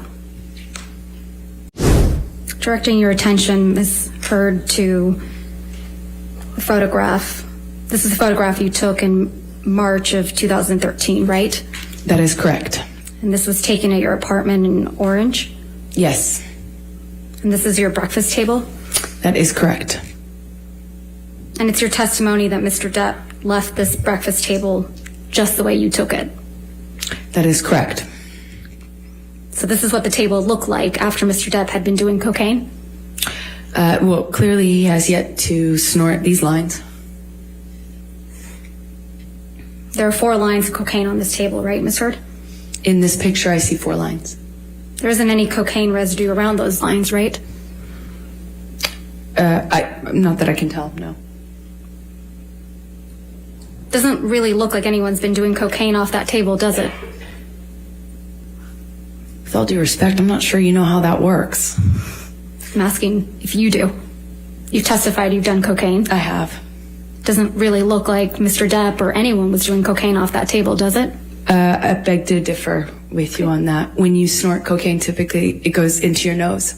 Directing your attention, Ms. Hurd, to a photograph. This is a photograph you took in March of 2013, right? That is correct. And this was taken at your apartment in Orange? Yes, And this is your breakfast table? that is correct. And it's your testimony that Mr. Depp left this breakfast table just the way you took it. That is correct. So this is what the table looked like after Mr. Depp had been doing cocaine? Well, clearly he has yet to snort these lines. There are 4 lines of cocaine on this table, right, Ms. Hurd? In this picture, I see 4 lines. There isn't any cocaine residue around those lines, right? Not that I can tell, no. Doesn't really look like anyone's been doing cocaine off that table, does it? With all due respect, I'm not sure you know how that works. I'm asking if you do. You've testified you've done cocaine. I have. Doesn't really look like Mr. Depp or anyone was doing cocaine off that table, does it? I beg to differ with you on that. When you snort cocaine, typically it goes into your nose.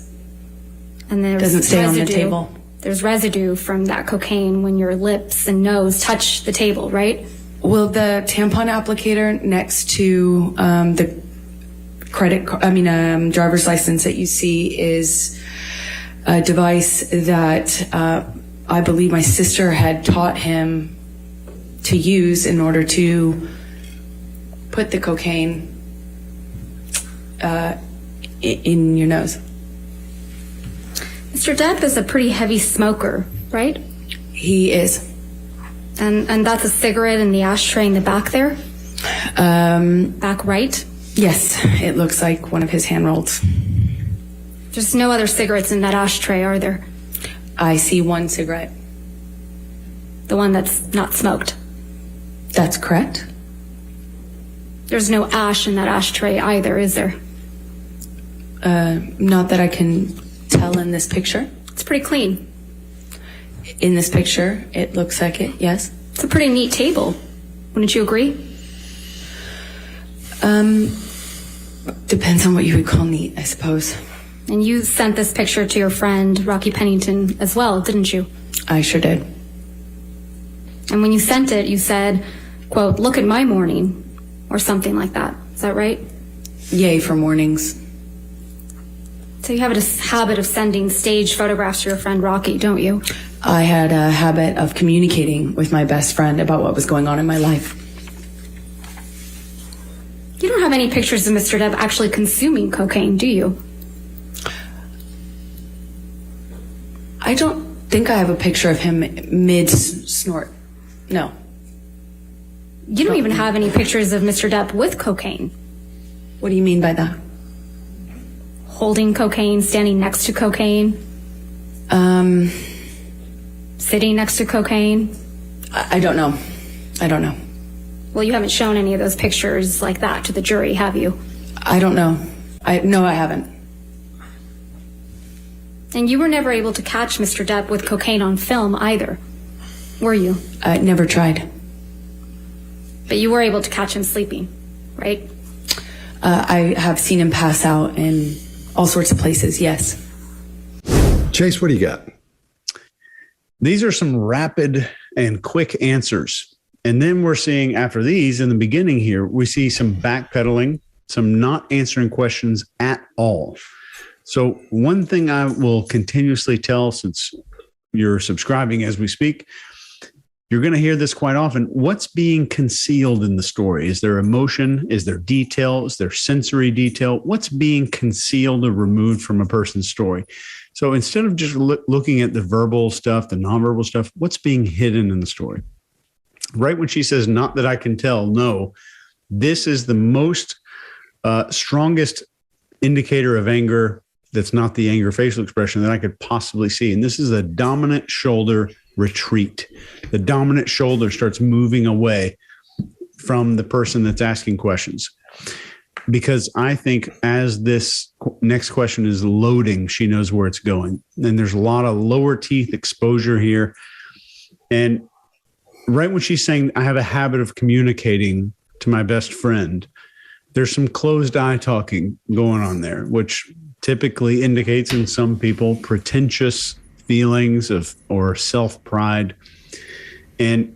And there's Doesn't stay on the residue. table. There's residue from that cocaine when your lips and nose touch the table, right? Well, the tampon applicator next to the driver's license that you see is a device that I believe my sister had taught him to use in order to put the cocaine in your nose. Mr. Depp is a pretty heavy smoker, right? He is. And that's a cigarette in the ashtray in the back there? Back right? Yes, it looks like one of his hand rolls. There's no other cigarettes in that ashtray, are there? I see one cigarette. The one that's not smoked. That's correct. There's no ash in that ashtray either, is there? Not that I can tell in this picture. It's pretty clean. In this picture, it looks like it, yes. It's a pretty neat table. Wouldn't you agree? Depends on what you would call neat, I suppose. And you sent this picture to your friend, Rocky Pennington, as well, didn't you? I sure did. And when you sent it, you said, quote, "Look at my morning," or something like that. Is that right? Yay for mornings. So you have a habit of sending staged photographs to your friend Rocky, don't you? I had a habit of communicating with my best friend about what was going on in my life. You don't have any pictures of Mr. Depp actually consuming cocaine, do you? I don't think I have a picture of him mid-snort. No. You don't even have any pictures of Mr. Depp with cocaine. What do you mean by that? Holding cocaine, standing next to cocaine, sitting next to cocaine. I don't know. I don't know. Well, you haven't shown any of those pictures like that to the jury, have you? I don't know. No, I haven't. And you were never able to catch Mr. Depp with cocaine on film either, were you? I never tried. But you were able to catch him sleeping, right? I have seen him pass out in all sorts of places, yes. Chase, what do you got? These are some rapid and quick answers. And then we're seeing after these in the beginning here, we see some backpedaling, some not answering questions at all. So one thing I will continuously tell, since you're subscribing as we speak, You're going to hear this quite often. What's being concealed in the story? Is there emotion? Is there detail? Is there sensory detail? What's being concealed or removed from a person's story? So instead of just looking at the verbal stuff, the nonverbal stuff, what's being hidden in the story? Right when she says, not that I can tell, no, this is the most strongest indicator of anger that's not the anger facial expression that I could possibly see. And this is a dominant shoulder retreat. The dominant shoulder starts moving away from the person that's asking questions. Because I think as this next question is loading, she knows where it's going. And there's a lot of lower teeth exposure here. And right when she's saying, I have a habit of communicating to my best friend, there's some closed eye talking going on there, which typically indicates in some people pretentious feelings of or self-pride. And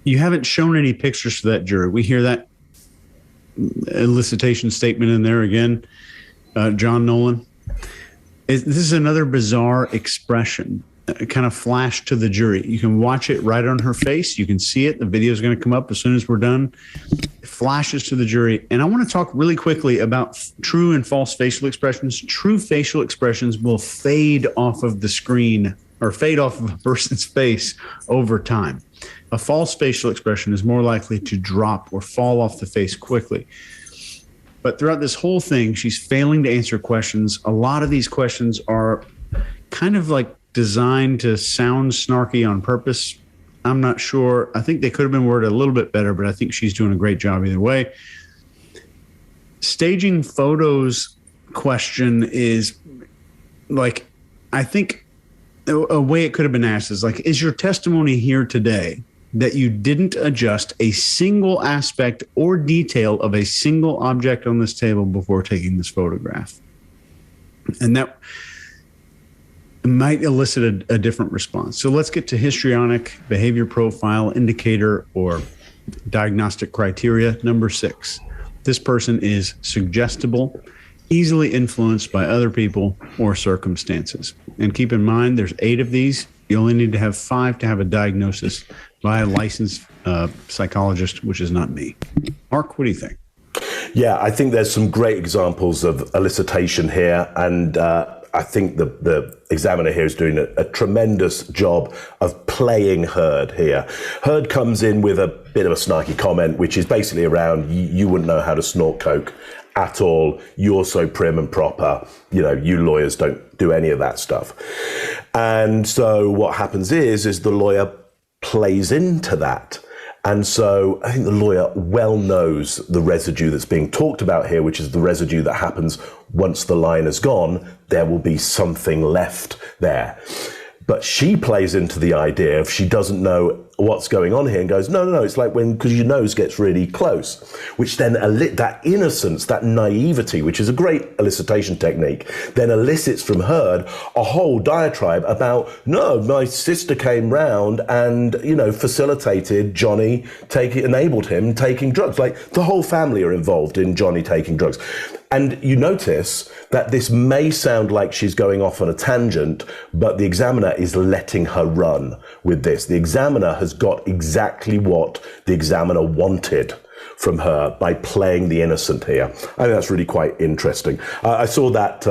you haven't shown any pictures to that jury. We hear that elicitation statement in there again, John Nolan. This is another bizarre expression, kind of flash to the jury. You can watch it right on her face. You can see it. The video is going to come up as soon as we're done. It flashes to the jury. And I want to talk really quickly about true and false facial expressions. True facial expressions will fade off of the screen or fade off of a person's face over time. A false facial expression is more likely to drop or fall off the face quickly. But throughout this whole thing, she's failing to answer questions. A lot of these questions are kind of like designed to sound snarky on purpose. I'm not sure. I think they could have been worded a little bit better, but I think she's doing a great job either way. Staging photos question is like, I think a way it could have been asked is like, is your testimony here today that you didn't adjust a single aspect or detail of a single object on this table before taking this photograph? And that might elicit a different response. So let's get to histrionic behavior profile indicator or diagnostic criteria. Number 6, this person is suggestible, easily influenced by other people or circumstances. And keep in mind, there's 8 of these. You only need to have 5 to have a diagnosis by a licensed psychologist, which is not me. Mark, what do you think? Yeah, I think there's some great examples of elicitation here, and I think the examiner here is doing a tremendous job of playing Heard here. Heard comes in with a bit of a snarky comment, which is basically around, you wouldn't know how to snort coke at all. You're so prim and proper. You know, you lawyers don't do any of that stuff. And so what happens is the lawyer plays into that. And so I think the lawyer well knows the residue that's being talked about here, which is the residue that happens once the line is gone. There will be something left there. But she plays into the idea of she doesn't know what's going on here and goes, no, it's like because your nose gets really close, which then that innocence, that naivety, which is a great elicitation technique, then elicits from Heard a whole diatribe about, no, my sister came round and, facilitated Johnny enabled him taking drugs. Like the whole family are involved in Johnny taking drugs. And you notice that this may sound like she's going off on a tangent, but the examiner is letting her run with this. The examiner has got exactly what the examiner wanted from her by playing the innocent here. I think that's really quite interesting. I saw that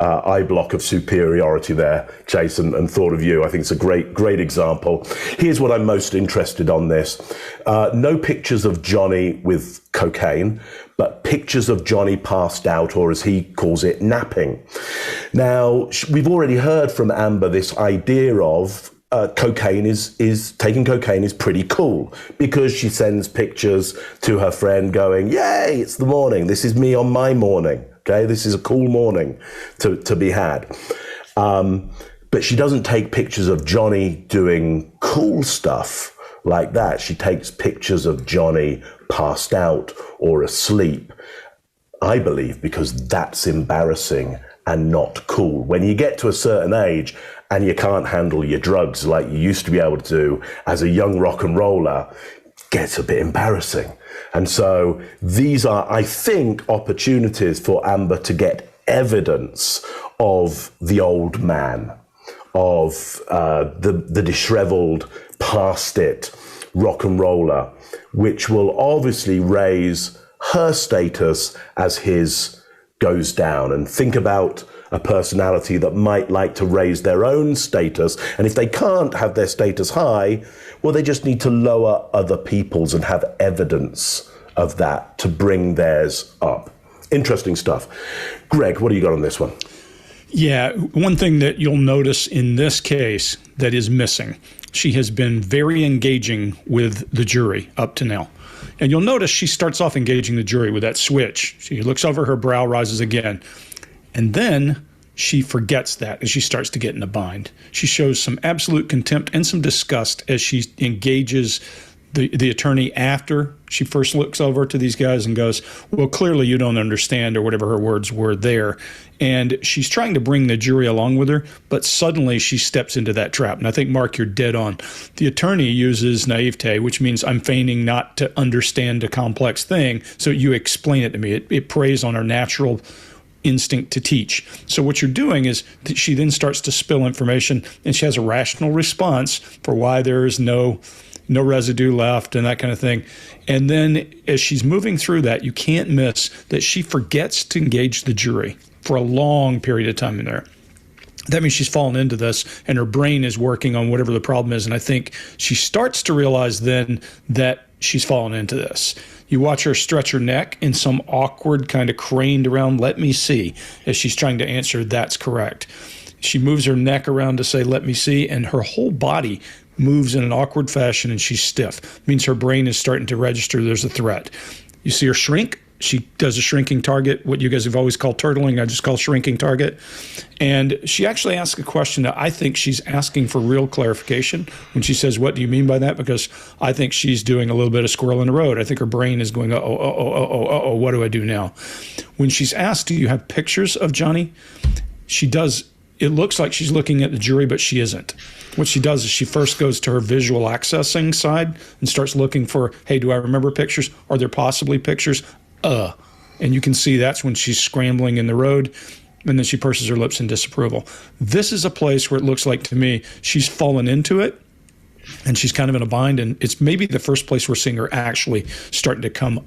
eye block of superiority there, Jason, and thought of you. I think it's a great example. Here's what I'm most interested on this. No pictures of Johnny with cocaine, but pictures of Johnny passed out, or as he calls it, napping. Now, we've already heard from Amber this idea of taking cocaine is pretty cool, because she sends pictures to her friend going, yay, it's the morning. This is me on my morning. Okay, this is a cool morning to be had. But she doesn't take pictures of Johnny doing cool stuff like that. She takes pictures of Johnny passed out or asleep, I believe, because that's embarrassing and not cool. When you get to a certain age and you can't handle your drugs like you used to be able to do as a young rock and roller, it gets a bit embarrassing. And so these are, I think, opportunities for Amber to get evidence of the old man, of the disheveled, past it rock and roller, which will obviously raise her status as his goes down. And think about a personality that might like to raise their own status. And if they can't have their status high, well, they just need to lower other people's and have evidence of that to bring theirs up. Interesting stuff. Greg, what do you got on this one? Yeah, one thing that you'll notice in this case that is missing, she has been very engaging with the jury up to now. And you'll notice she starts off engaging the jury with that switch. She looks over, her brow rises again. And then she forgets that as she starts to get in a bind. She shows some absolute contempt and some disgust as she engages the attorney after she first looks over to these guys and goes, well, clearly you don't understand, or whatever her words were there. And she's trying to bring the jury along with her, but suddenly she steps into that trap. And I think, Mark, you're dead on. The attorney uses naivete, which means I'm feigning not to understand a complex thing, so you explain it to me. It preys on our natural instinct to teach. So what you're doing is that she then starts to spill information, and she has a rational response for why there is no residue left and that kind of thing. And then as she's moving through that, you can't miss that she forgets to engage the jury for a long period of time in there. That means she's fallen into this and her brain is working on whatever the problem is. And I think she starts to realize then that she's fallen into this. You watch her stretch her neck in some awkward kind of craned around, let me see, as she's trying to answer, that's correct. She moves her neck around to say, let me see, and her whole body moves in an awkward fashion and she's stiff. It means her brain is starting to register there's a threat. You see her shrink. She does a shrinking target, what you guys have always called turtling, I just call shrinking target. And she actually asks a question that I think she's asking for real clarification when she says, what do you mean by that? Because I think she's doing a little bit of squirrel in the road. I think her brain is going, what do I do now? When she's asked, do you have pictures of Johnny? She does. It looks like she's looking at the jury, but she isn't. What she does is she first goes to her visual accessing side and starts looking for, hey, do I remember pictures? Are there possibly pictures? And you can see that's when she's scrambling in the road, and then she purses her lips in disapproval. This is a place where it looks like to me she's fallen into it, and she's kind of in a bind, and it's maybe the first place we're seeing her actually starting to come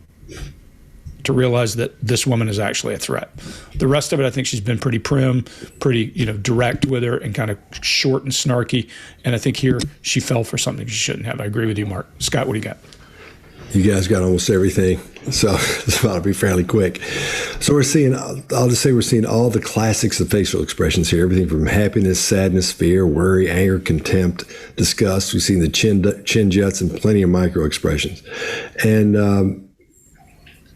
to realize that this woman is actually a threat. The rest of it, I think she's been pretty prim, pretty direct with her, and kind of short and snarky. And I think here she fell for something she shouldn't have. I agree with you, Mark. Scott, what do you got? You guys got almost everything, so it's about to be fairly quick. So we're seeing all the classics of facial expressions here, everything from happiness, sadness, fear, worry, anger, contempt, disgust. We've seen the chin juts and plenty of micro expressions. And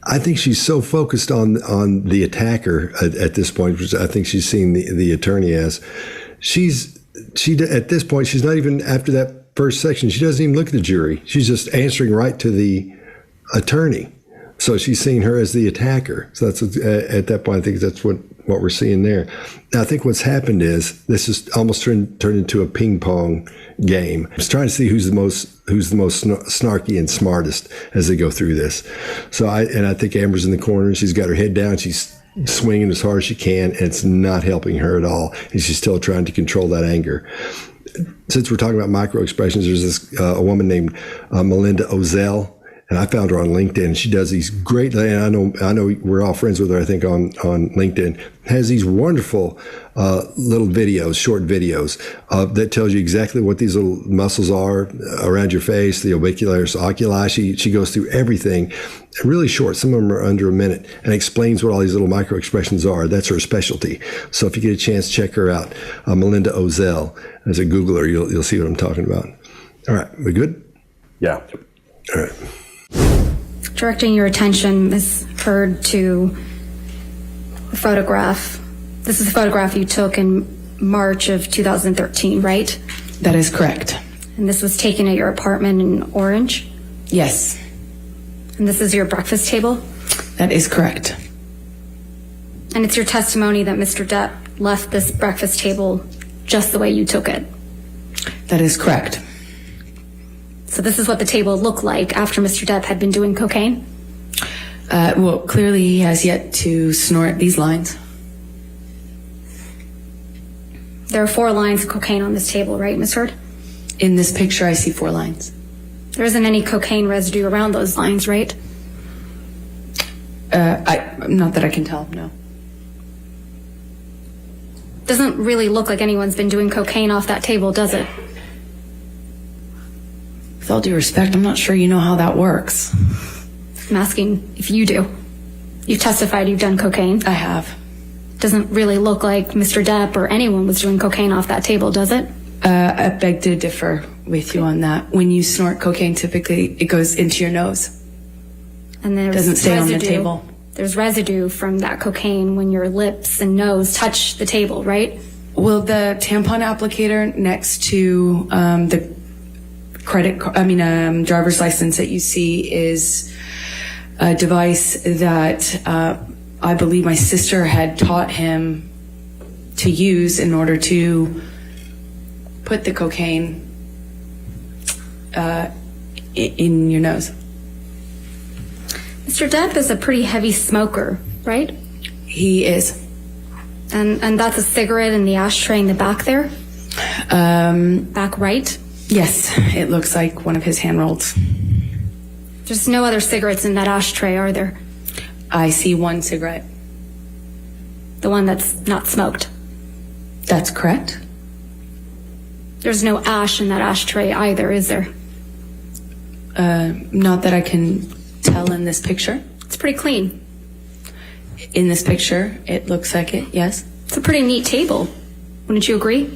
I think she's so focused on the attacker at this point, which I think she's seen the attorney as. She at this point, she's not even, after that first section, she doesn't even look at the jury. She's just answering right to the attorney. So she's seeing her as the attacker. So that's at that point, I think that's what we're seeing there. Now, I think what's happened is this is almost turned into a ping pong game. I was trying to see who's the most snarky and smartest as they go through this. So I think Amber's in the corner. She's got her head down. She's swinging as hard as she can, and it's not helping her at all. And she's still trying to control that anger. Since we're talking about micro expressions, there's this a woman named Melinda Ozell, and I found her on LinkedIn. And she does these great. And I know we're all friends with her. I think on LinkedIn, has these wonderful little videos, short videos that tells you exactly what these little muscles are around your face, the orbicularis oculi. She goes through everything, really short. Some of them are under a minute, and explains what all these little micro expressions are. That's her specialty. So if you get a chance, check her out, Melinda Ozell. As a Googler, you'll see what I'm talking about. All right, we good? Yeah. All right. Directing your attention, Ms. Heard, to the photograph. This is a photograph you took in March of 2013, right? That is correct. And this was taken at your apartment in Orange? Yes. And this is your breakfast table? That is correct. And it's your testimony that Mr. Depp left this breakfast table just the way you took it? That is correct. So this is what the table looked like after Mr. Depp had been doing cocaine? Well, clearly he has yet to snort these lines. There are 4 lines of cocaine on this table, right, Ms. Heard? In this picture, I see 4 lines. There isn't any cocaine residue around those lines, right? Not that I can tell, no. Doesn't really look like anyone's been doing cocaine off that table, does it? With all due respect, I'm not sure you know how that works. I'm asking if you do. You've testified you've done cocaine. I have. Doesn't really look like Mr. Depp or anyone was doing cocaine off that table, does it? I beg to differ with you on that. When you snort cocaine, typically it goes into your nose. And there's Doesn't stay on the residue. table. There's residue from that cocaine when your lips and nose touch the table, right? Well, the tampon applicator next to the driver's license that you see is a device that I believe my sister had taught him to use in order to put the cocaine in your nose. Mr. Depp is a pretty heavy smoker, right? He is. And that's a cigarette in the ashtray in the back there? Back right? Yes, it looks like one of his hand rolls. There's no other cigarettes in that ashtray, are there? I see 1 cigarette. The one that's not smoked. That's correct. There's no ash in that ashtray either, is there? Not that I can tell in this picture. It's pretty clean. In this picture, it looks like it, yes. It's a pretty neat table. Wouldn't you agree?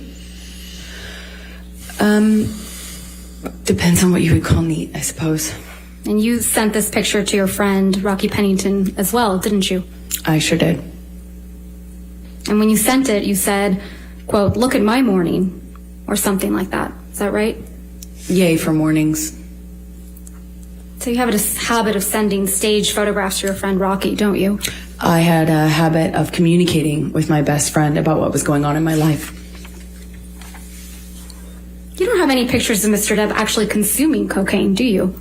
Depends on what you would call neat, I suppose. And you sent this picture to your friend, Rocky Pennington, as well, didn't you? I sure did. And when you sent it, you said, quote, "Look at my morning," or something like that. Is that right? Yay for mornings. So you have a habit of sending staged photographs to your friend Rocky, don't you? I had a habit of communicating with my best friend about what was going on in my life. You don't have any pictures of Mr. Depp actually consuming cocaine, do you?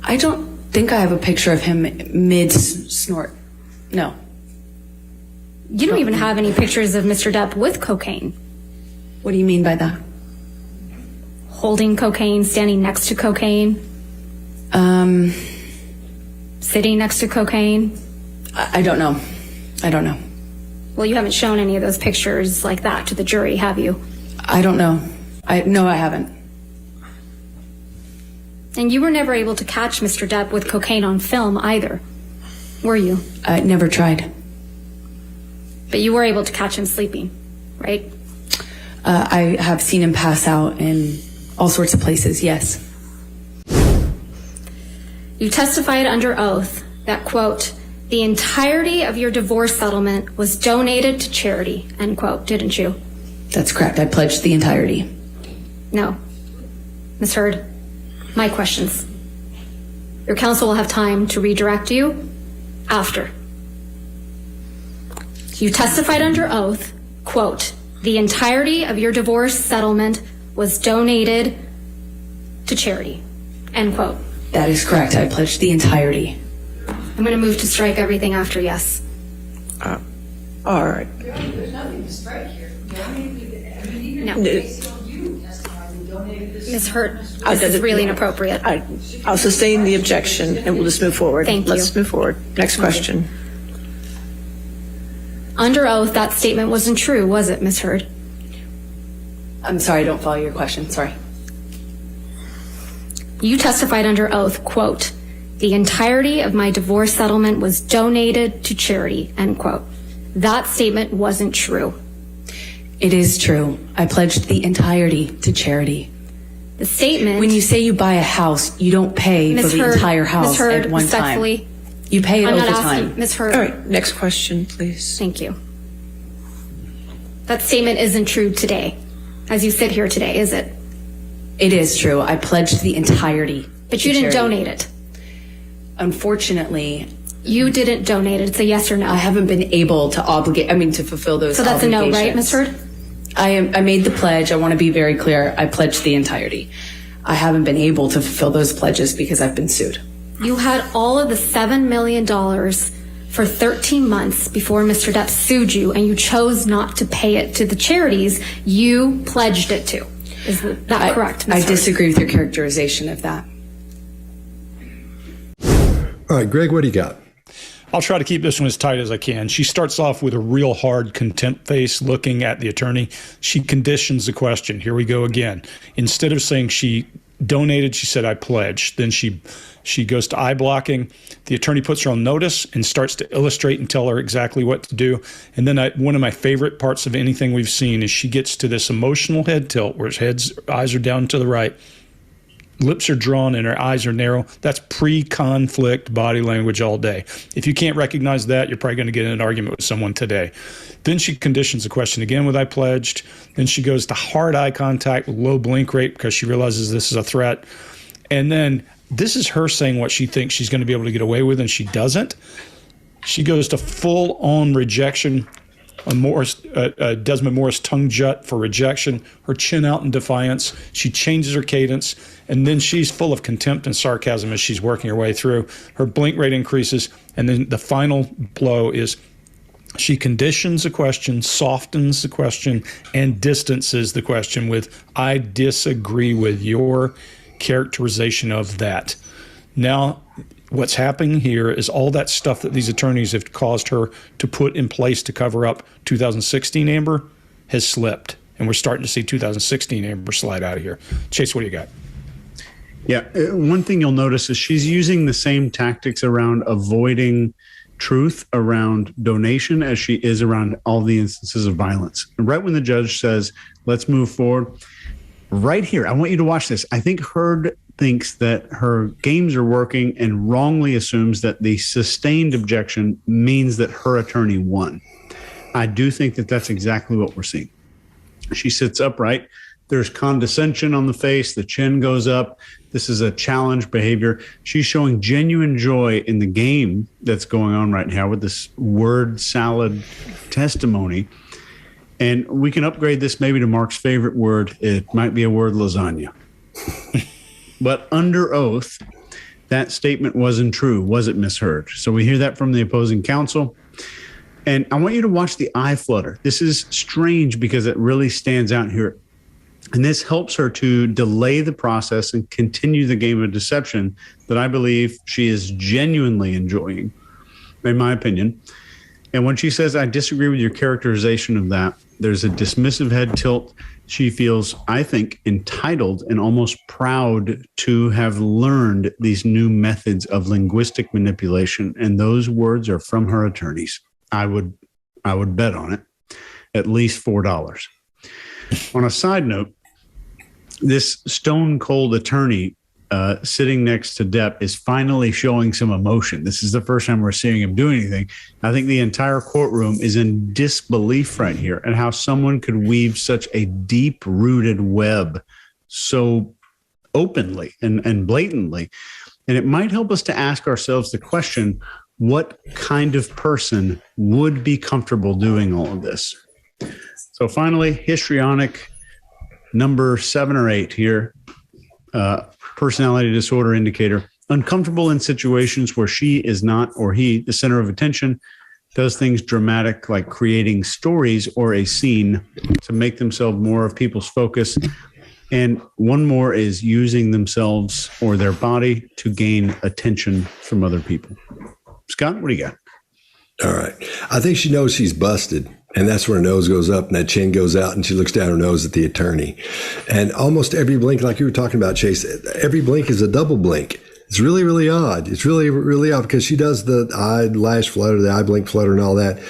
I don't think I have a picture of him mid-snort. No. You don't even have any pictures of Mr. Depp with cocaine. What do you mean by that? Holding cocaine, standing next to cocaine, sitting next to cocaine. I don't know. I don't know. Well, you haven't shown any of those pictures like that to the jury, have you? I don't know. No, I haven't. And you were never able to catch Mr. Depp with cocaine on film either, were you? I never tried. But you were able to catch him sleeping, right? I have seen him pass out in all sorts of places, yes. You testified under oath that, quote, "the entirety of your divorce settlement was donated to charity," end quote, didn't you? That's correct. I pledged the entirety. No. Ms. Heard, my questions. Your counsel will have time to redirect you after. You testified under oath, quote, "the entirety of your divorce settlement was donated to charity," end quote. That is correct. I pledged the entirety. I'm going to move to strike everything after yes. All right. No. Ms. Hurt, this is really inappropriate. I'll sustain the objection and we'll just move forward. Thank you. Let's move forward. Next question. Under oath, that statement wasn't true, was it, Ms. Heard? I'm sorry, I don't follow your question. Sorry. You testified under oath, quote, "the entirety of my divorce settlement was donated to charity," end quote. That statement wasn't true. It is true. I pledged the entirety to charity. The statement... When you say you buy a house, you don't pay for the entire house at one time. You pay it over time. Ms. Heard. All right. Next question, please. Thank you. That statement isn't true today, as you sit here today, is it? It is true. I pledged the entirety. But you didn't donate it. Unfortunately, you didn't donate it. It's a yes or no. I haven't been able to to fulfill those. So that's a no, right, Ms. Heard? I made the pledge. I want to be very clear. I pledged the entirety. I haven't been able to fulfill those pledges because I've been sued. You had all of the $7 million for 13 months before Mr. Depp sued you and you chose not to pay it to the charities you pledged it to. Is that correct, Ms. I Hurd? disagree with your characterization of that. All right, Greg, what do you got? I'll try to keep this one as tight as I can. She starts off with a real hard contempt face looking at the attorney. She conditions the question. Here we go again. Instead of saying she donated, she said, I pledged. Then she goes to eye blocking. The attorney puts her on notice and starts to illustrate and tell her exactly what to do. And then one of my favorite parts of anything we've seen is she gets to this emotional head tilt where her eyes are down to the right. Lips are drawn and her eyes are narrow. That's pre-conflict body language all day. If you can't recognize that, you're probably going to get in an argument with someone today. Then she conditions the question again with I pledged. Then she goes to hard eye contact with low blink rate because she realizes this is a threat. And then this is her saying what she thinks she's going to be able to get away with, and she doesn't. She goes to full-on rejection. Desmond Morris tongue jut for rejection, her chin out in defiance. She changes her cadence, and then she's full of contempt and sarcasm as she's working her way through. Her blink rate increases, and then the final blow is she conditions the question, softens the question, and distances the question with, I disagree with your characterization of that. Now, what's happening here is all that stuff that these attorneys have caused her to put in place to cover up 2016 Amber has slipped. And we're starting to see 2016 Amber slide out of here. Chase, what do you got? Yeah, one thing you'll notice is she's using the same tactics around avoiding truth around donation as she is around all the instances of violence. And right when the judge says, let's move forward, right here, I want you to watch this. I think Hurd thinks that her games are working and wrongly assumes that the sustained objection means that her attorney won. I do think that that's exactly what we're seeing. She sits upright. There's condescension on the face. The chin goes up. This is a challenge behavior. She's showing genuine joy in the game that's going on right now with this word salad testimony. And we can upgrade this maybe to Mark's favorite word. It might be a word lasagna. But under oath, that statement wasn't true, was it, Ms. Hurd? So we hear that from the opposing counsel. And I want you to watch the eye flutter. This is strange because it really stands out here. And this helps her to delay the process and continue the game of deception that I believe she is genuinely enjoying, in my opinion. And when she says, I disagree with your characterization of that, there's a dismissive head tilt. She feels, I think, entitled and almost proud to have learned these new methods of linguistic manipulation. And those words are from her attorneys. I would bet on it, at least $4. On a side note, this stone cold attorney sitting next to Depp is finally showing some emotion. This is the first time we're seeing him do anything. I think the entire courtroom is in disbelief right here at how someone could weave such a deep-rooted web so openly and blatantly. And it might help us to ask ourselves the question, what kind of person would be comfortable doing all of this? So finally, histrionic number 7 or 8 here. Personality disorder indicator, uncomfortable in situations where she is not, or he, the center of attention, does things dramatic like creating stories or a scene to make themselves more of people's focus. And one more is using themselves or their body to gain attention from other people. Scott, what do you got? All right. I think she knows she's busted. And that's when her nose goes up and that chin goes out and she looks down her nose at the attorney. And almost every blink, like you were talking about, Chase, every blink is a double blink. It's really, really odd. It's really, really odd because she does the eyelash flutter, the eye blink flutter and all that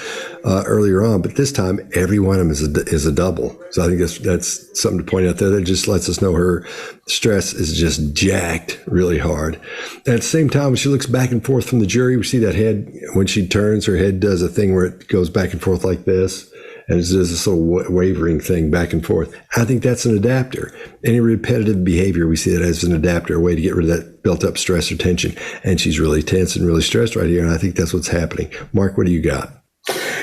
earlier on. But this time, every one of them is a double. So I think that's something to point out there. That just lets us know her stress is just jacked really hard. And at the same time, when she looks back and forth from the jury, we see that head, when she turns, her head does a thing where it goes back and forth like this. And it does this little wavering thing back and forth. I think that's an adapter. Any repetitive behavior, we see that as an adapter, a way to get rid of that built up stress or tension. And she's really tense and really stressed right here. And I think that's what's happening. Mark, what do you got?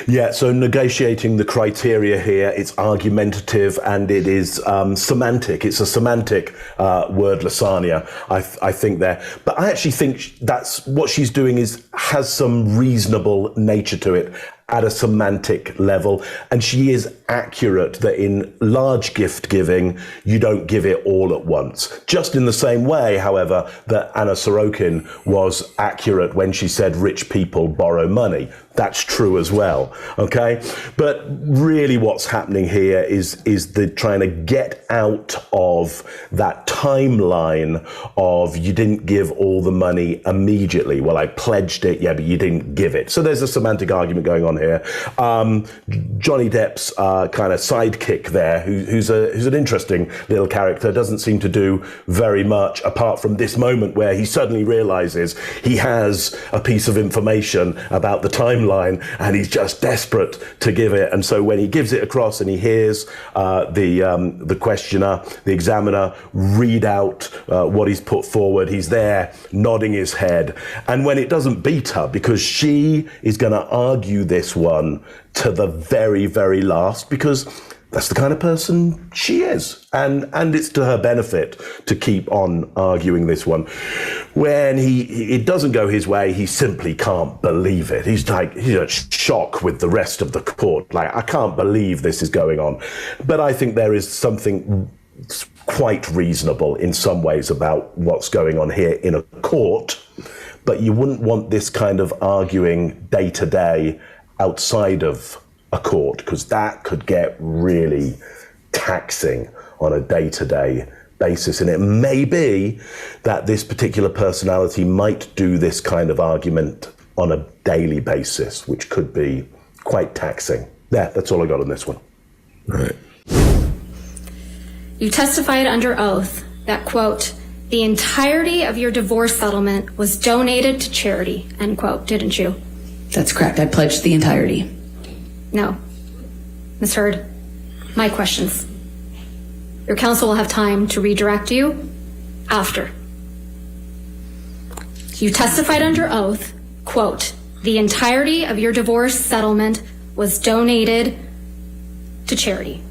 Yeah, so negotiating the criteria here, it's argumentative and it is semantic. It's a semantic word, lasagna, I think there. But I actually think that's what she's doing has some reasonable nature to it at a semantic level. And she is accurate that in large gift giving, you don't give it all at once. Just in the same way, however, that Anna Sorokin was accurate when she said rich people borrow money. That's true as well, okay? But really what's happening here is the trying to get out of that timeline of you didn't give all the money immediately. Well, I pledged it, yeah, but you didn't give it. So there's a semantic argument going on here. Johnny Depp's kind of sidekick there, who's an interesting little character, doesn't seem to do very much apart from this moment where he suddenly realizes he has a piece of information about the timeline and he's just desperate to give it. And so when he gives it across and he hears the questioner, the examiner, read out what he's put forward, he's there nodding his head. And when it doesn't beat her, because she is going to argue this one to the very, very last, because that's the kind of person she is. And it's to her benefit to keep on arguing this one. When it doesn't go his way, he simply can't believe it. He's in shock with the rest of the court. Like, I can't believe this is going on. But I think there is something quite reasonable in some ways about what's going on here in a court. But you wouldn't want this kind of arguing day to day outside of a court, because that could get really taxing on a day-to-day basis. And it may be that this particular personality might do this kind of argument on a daily basis, which could be quite taxing. Yeah, that's all I got on this one. All right. You testified under oath that, quote, the entirety of your divorce settlement was donated to charity, end quote, didn't you? That's correct. I pledged the entirety. No. Ms. Heard, my questions. Your counsel will have time to redirect you after. You testified under oath, quote, the entirety of your divorce settlement was donated to charity,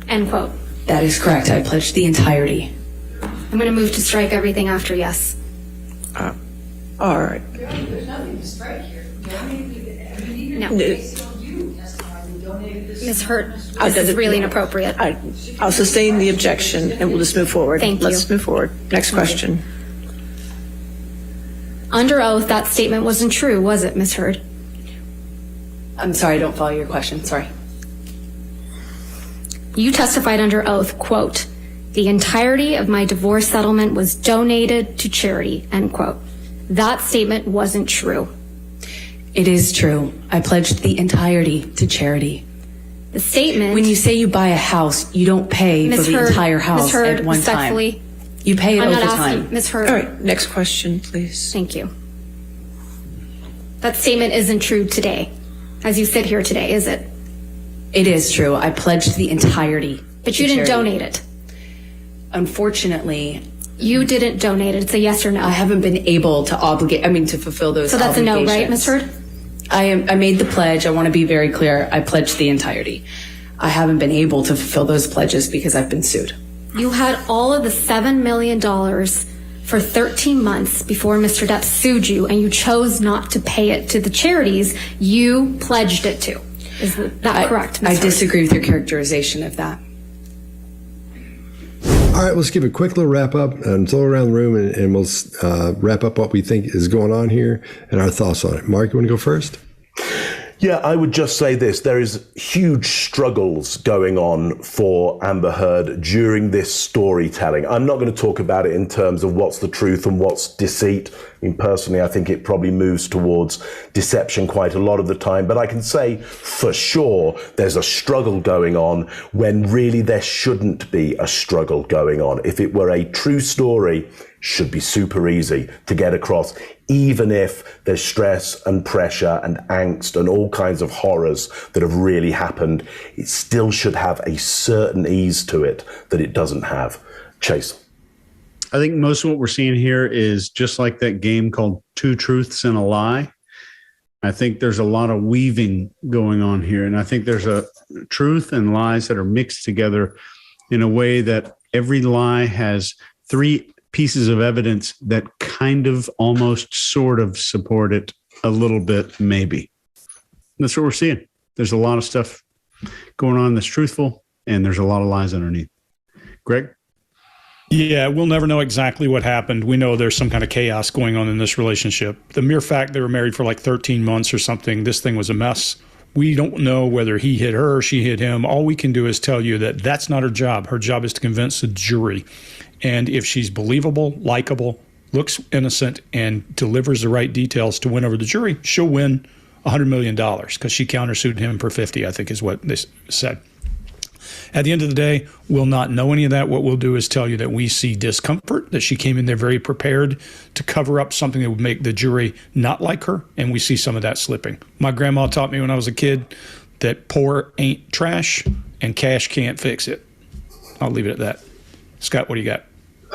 end quote. That is correct. I pledged the entirety. I'm going to move to strike everything after yes. All right. There's nothing to strike here. No. Ms. Hurt, this is really inappropriate. I'll sustain the objection and we'll just move forward. Thank you. Let's move forward. Next question. Under oath, that statement wasn't true, was it, Ms. Heard? I'm sorry, I don't follow your question. Sorry. You testified under oath, quote, the entirety of my divorce settlement was donated to charity, end quote. That statement wasn't true. It is true. I pledged the entirety to charity. The statement... When you say you buy a house, you don't pay for the entire house at one time. You pay it over time. Ms. Heard. All right, next question, please. Thank you. That statement isn't true today, as you sit here today, is it? It is true. I pledged the entirety. But you didn't donate it. Unfortunately... You didn't donate it. It's a yes or no. I haven't been able to to fulfill those obligations. So that's a no, right, Ms. Heard? I made the pledge. I want to be very clear. I pledged the entirety. I haven't been able to fulfill those pledges because I've been sued. You had all of the $7 million for 13 months before Mr. Depp sued you, and you chose not to pay it to the charities you pledged it to. Is that correct, Ms. I Heard? disagree with your characterization of that. All right, let's give a quick little wrap up and throw it around the room, and we'll wrap up what we think is going on here and our thoughts on it. Mark, you want to go first? Yeah, I would just say this. There is huge struggles going on for Amber Heard during this storytelling. I'm not going to talk about it in terms of what's the truth and what's deceit. I mean, personally, I think it probably moves towards deception quite a lot of the time. But I can say for sure there's a struggle going on when really there shouldn't be a struggle going on. If it were a true story, should be super easy to get across, even if there's stress and pressure and angst and all kinds of horrors that have really happened. It still should have a certain ease to it that it doesn't have. Chase. I think most of what we're seeing here is just like that game called Two Truths and a Lie. I think there's a lot of weaving going on here. And I think there's a truth and lies that are mixed together in a way that every lie has three pieces of evidence that kind of almost sort of support it a little bit, maybe. And that's what we're seeing. There's a lot of stuff going on that's truthful, and there's a lot of lies underneath. Greg? Yeah, we'll never know exactly what happened. We know there's some kind of chaos going on in this relationship. The mere fact they were married for like 13 months or something, this thing was a mess. We don't know whether he hit her or she hit him. All we can do is tell you that that's not her job. Her job is to convince the jury. And if she's believable, likable, looks innocent, and delivers the right details to win over the jury, she'll win $100 million because she countersued him for 50, I think is what they said. At the end of the day, we'll not know any of that. What we'll do is tell you that we see discomfort, that she came in there very prepared to cover up something that would make the jury not like her, and we see some of that slipping. My grandma taught me when I was a kid that poor ain't trash and cash can't fix it. I'll leave it at that. Scott, what do you got?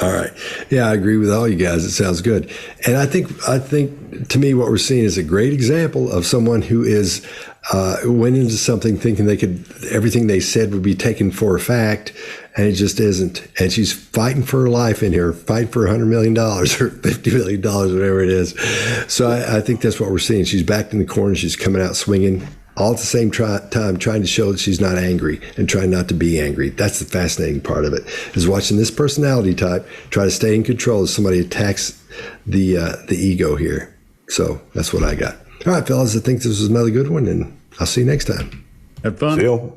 All right. Yeah, I agree with all you guys. It sounds good. And I think to me, what we're seeing is a great example of someone who is went into something thinking everything they said would be taken for a fact, and it just isn't. And she's fighting for her life in here, fighting for $100 million or $50 million, whatever it is. So I think that's what we're seeing. She's backed in the corner. She's coming out swinging. All at the same time, trying to show that she's not angry and trying not to be angry. That's the fascinating part of it, is watching this personality type try to stay in control as somebody attacks the ego here. So that's what I got. All right, fellas, I think this was another good one, and I'll see you next time. Have fun. See you.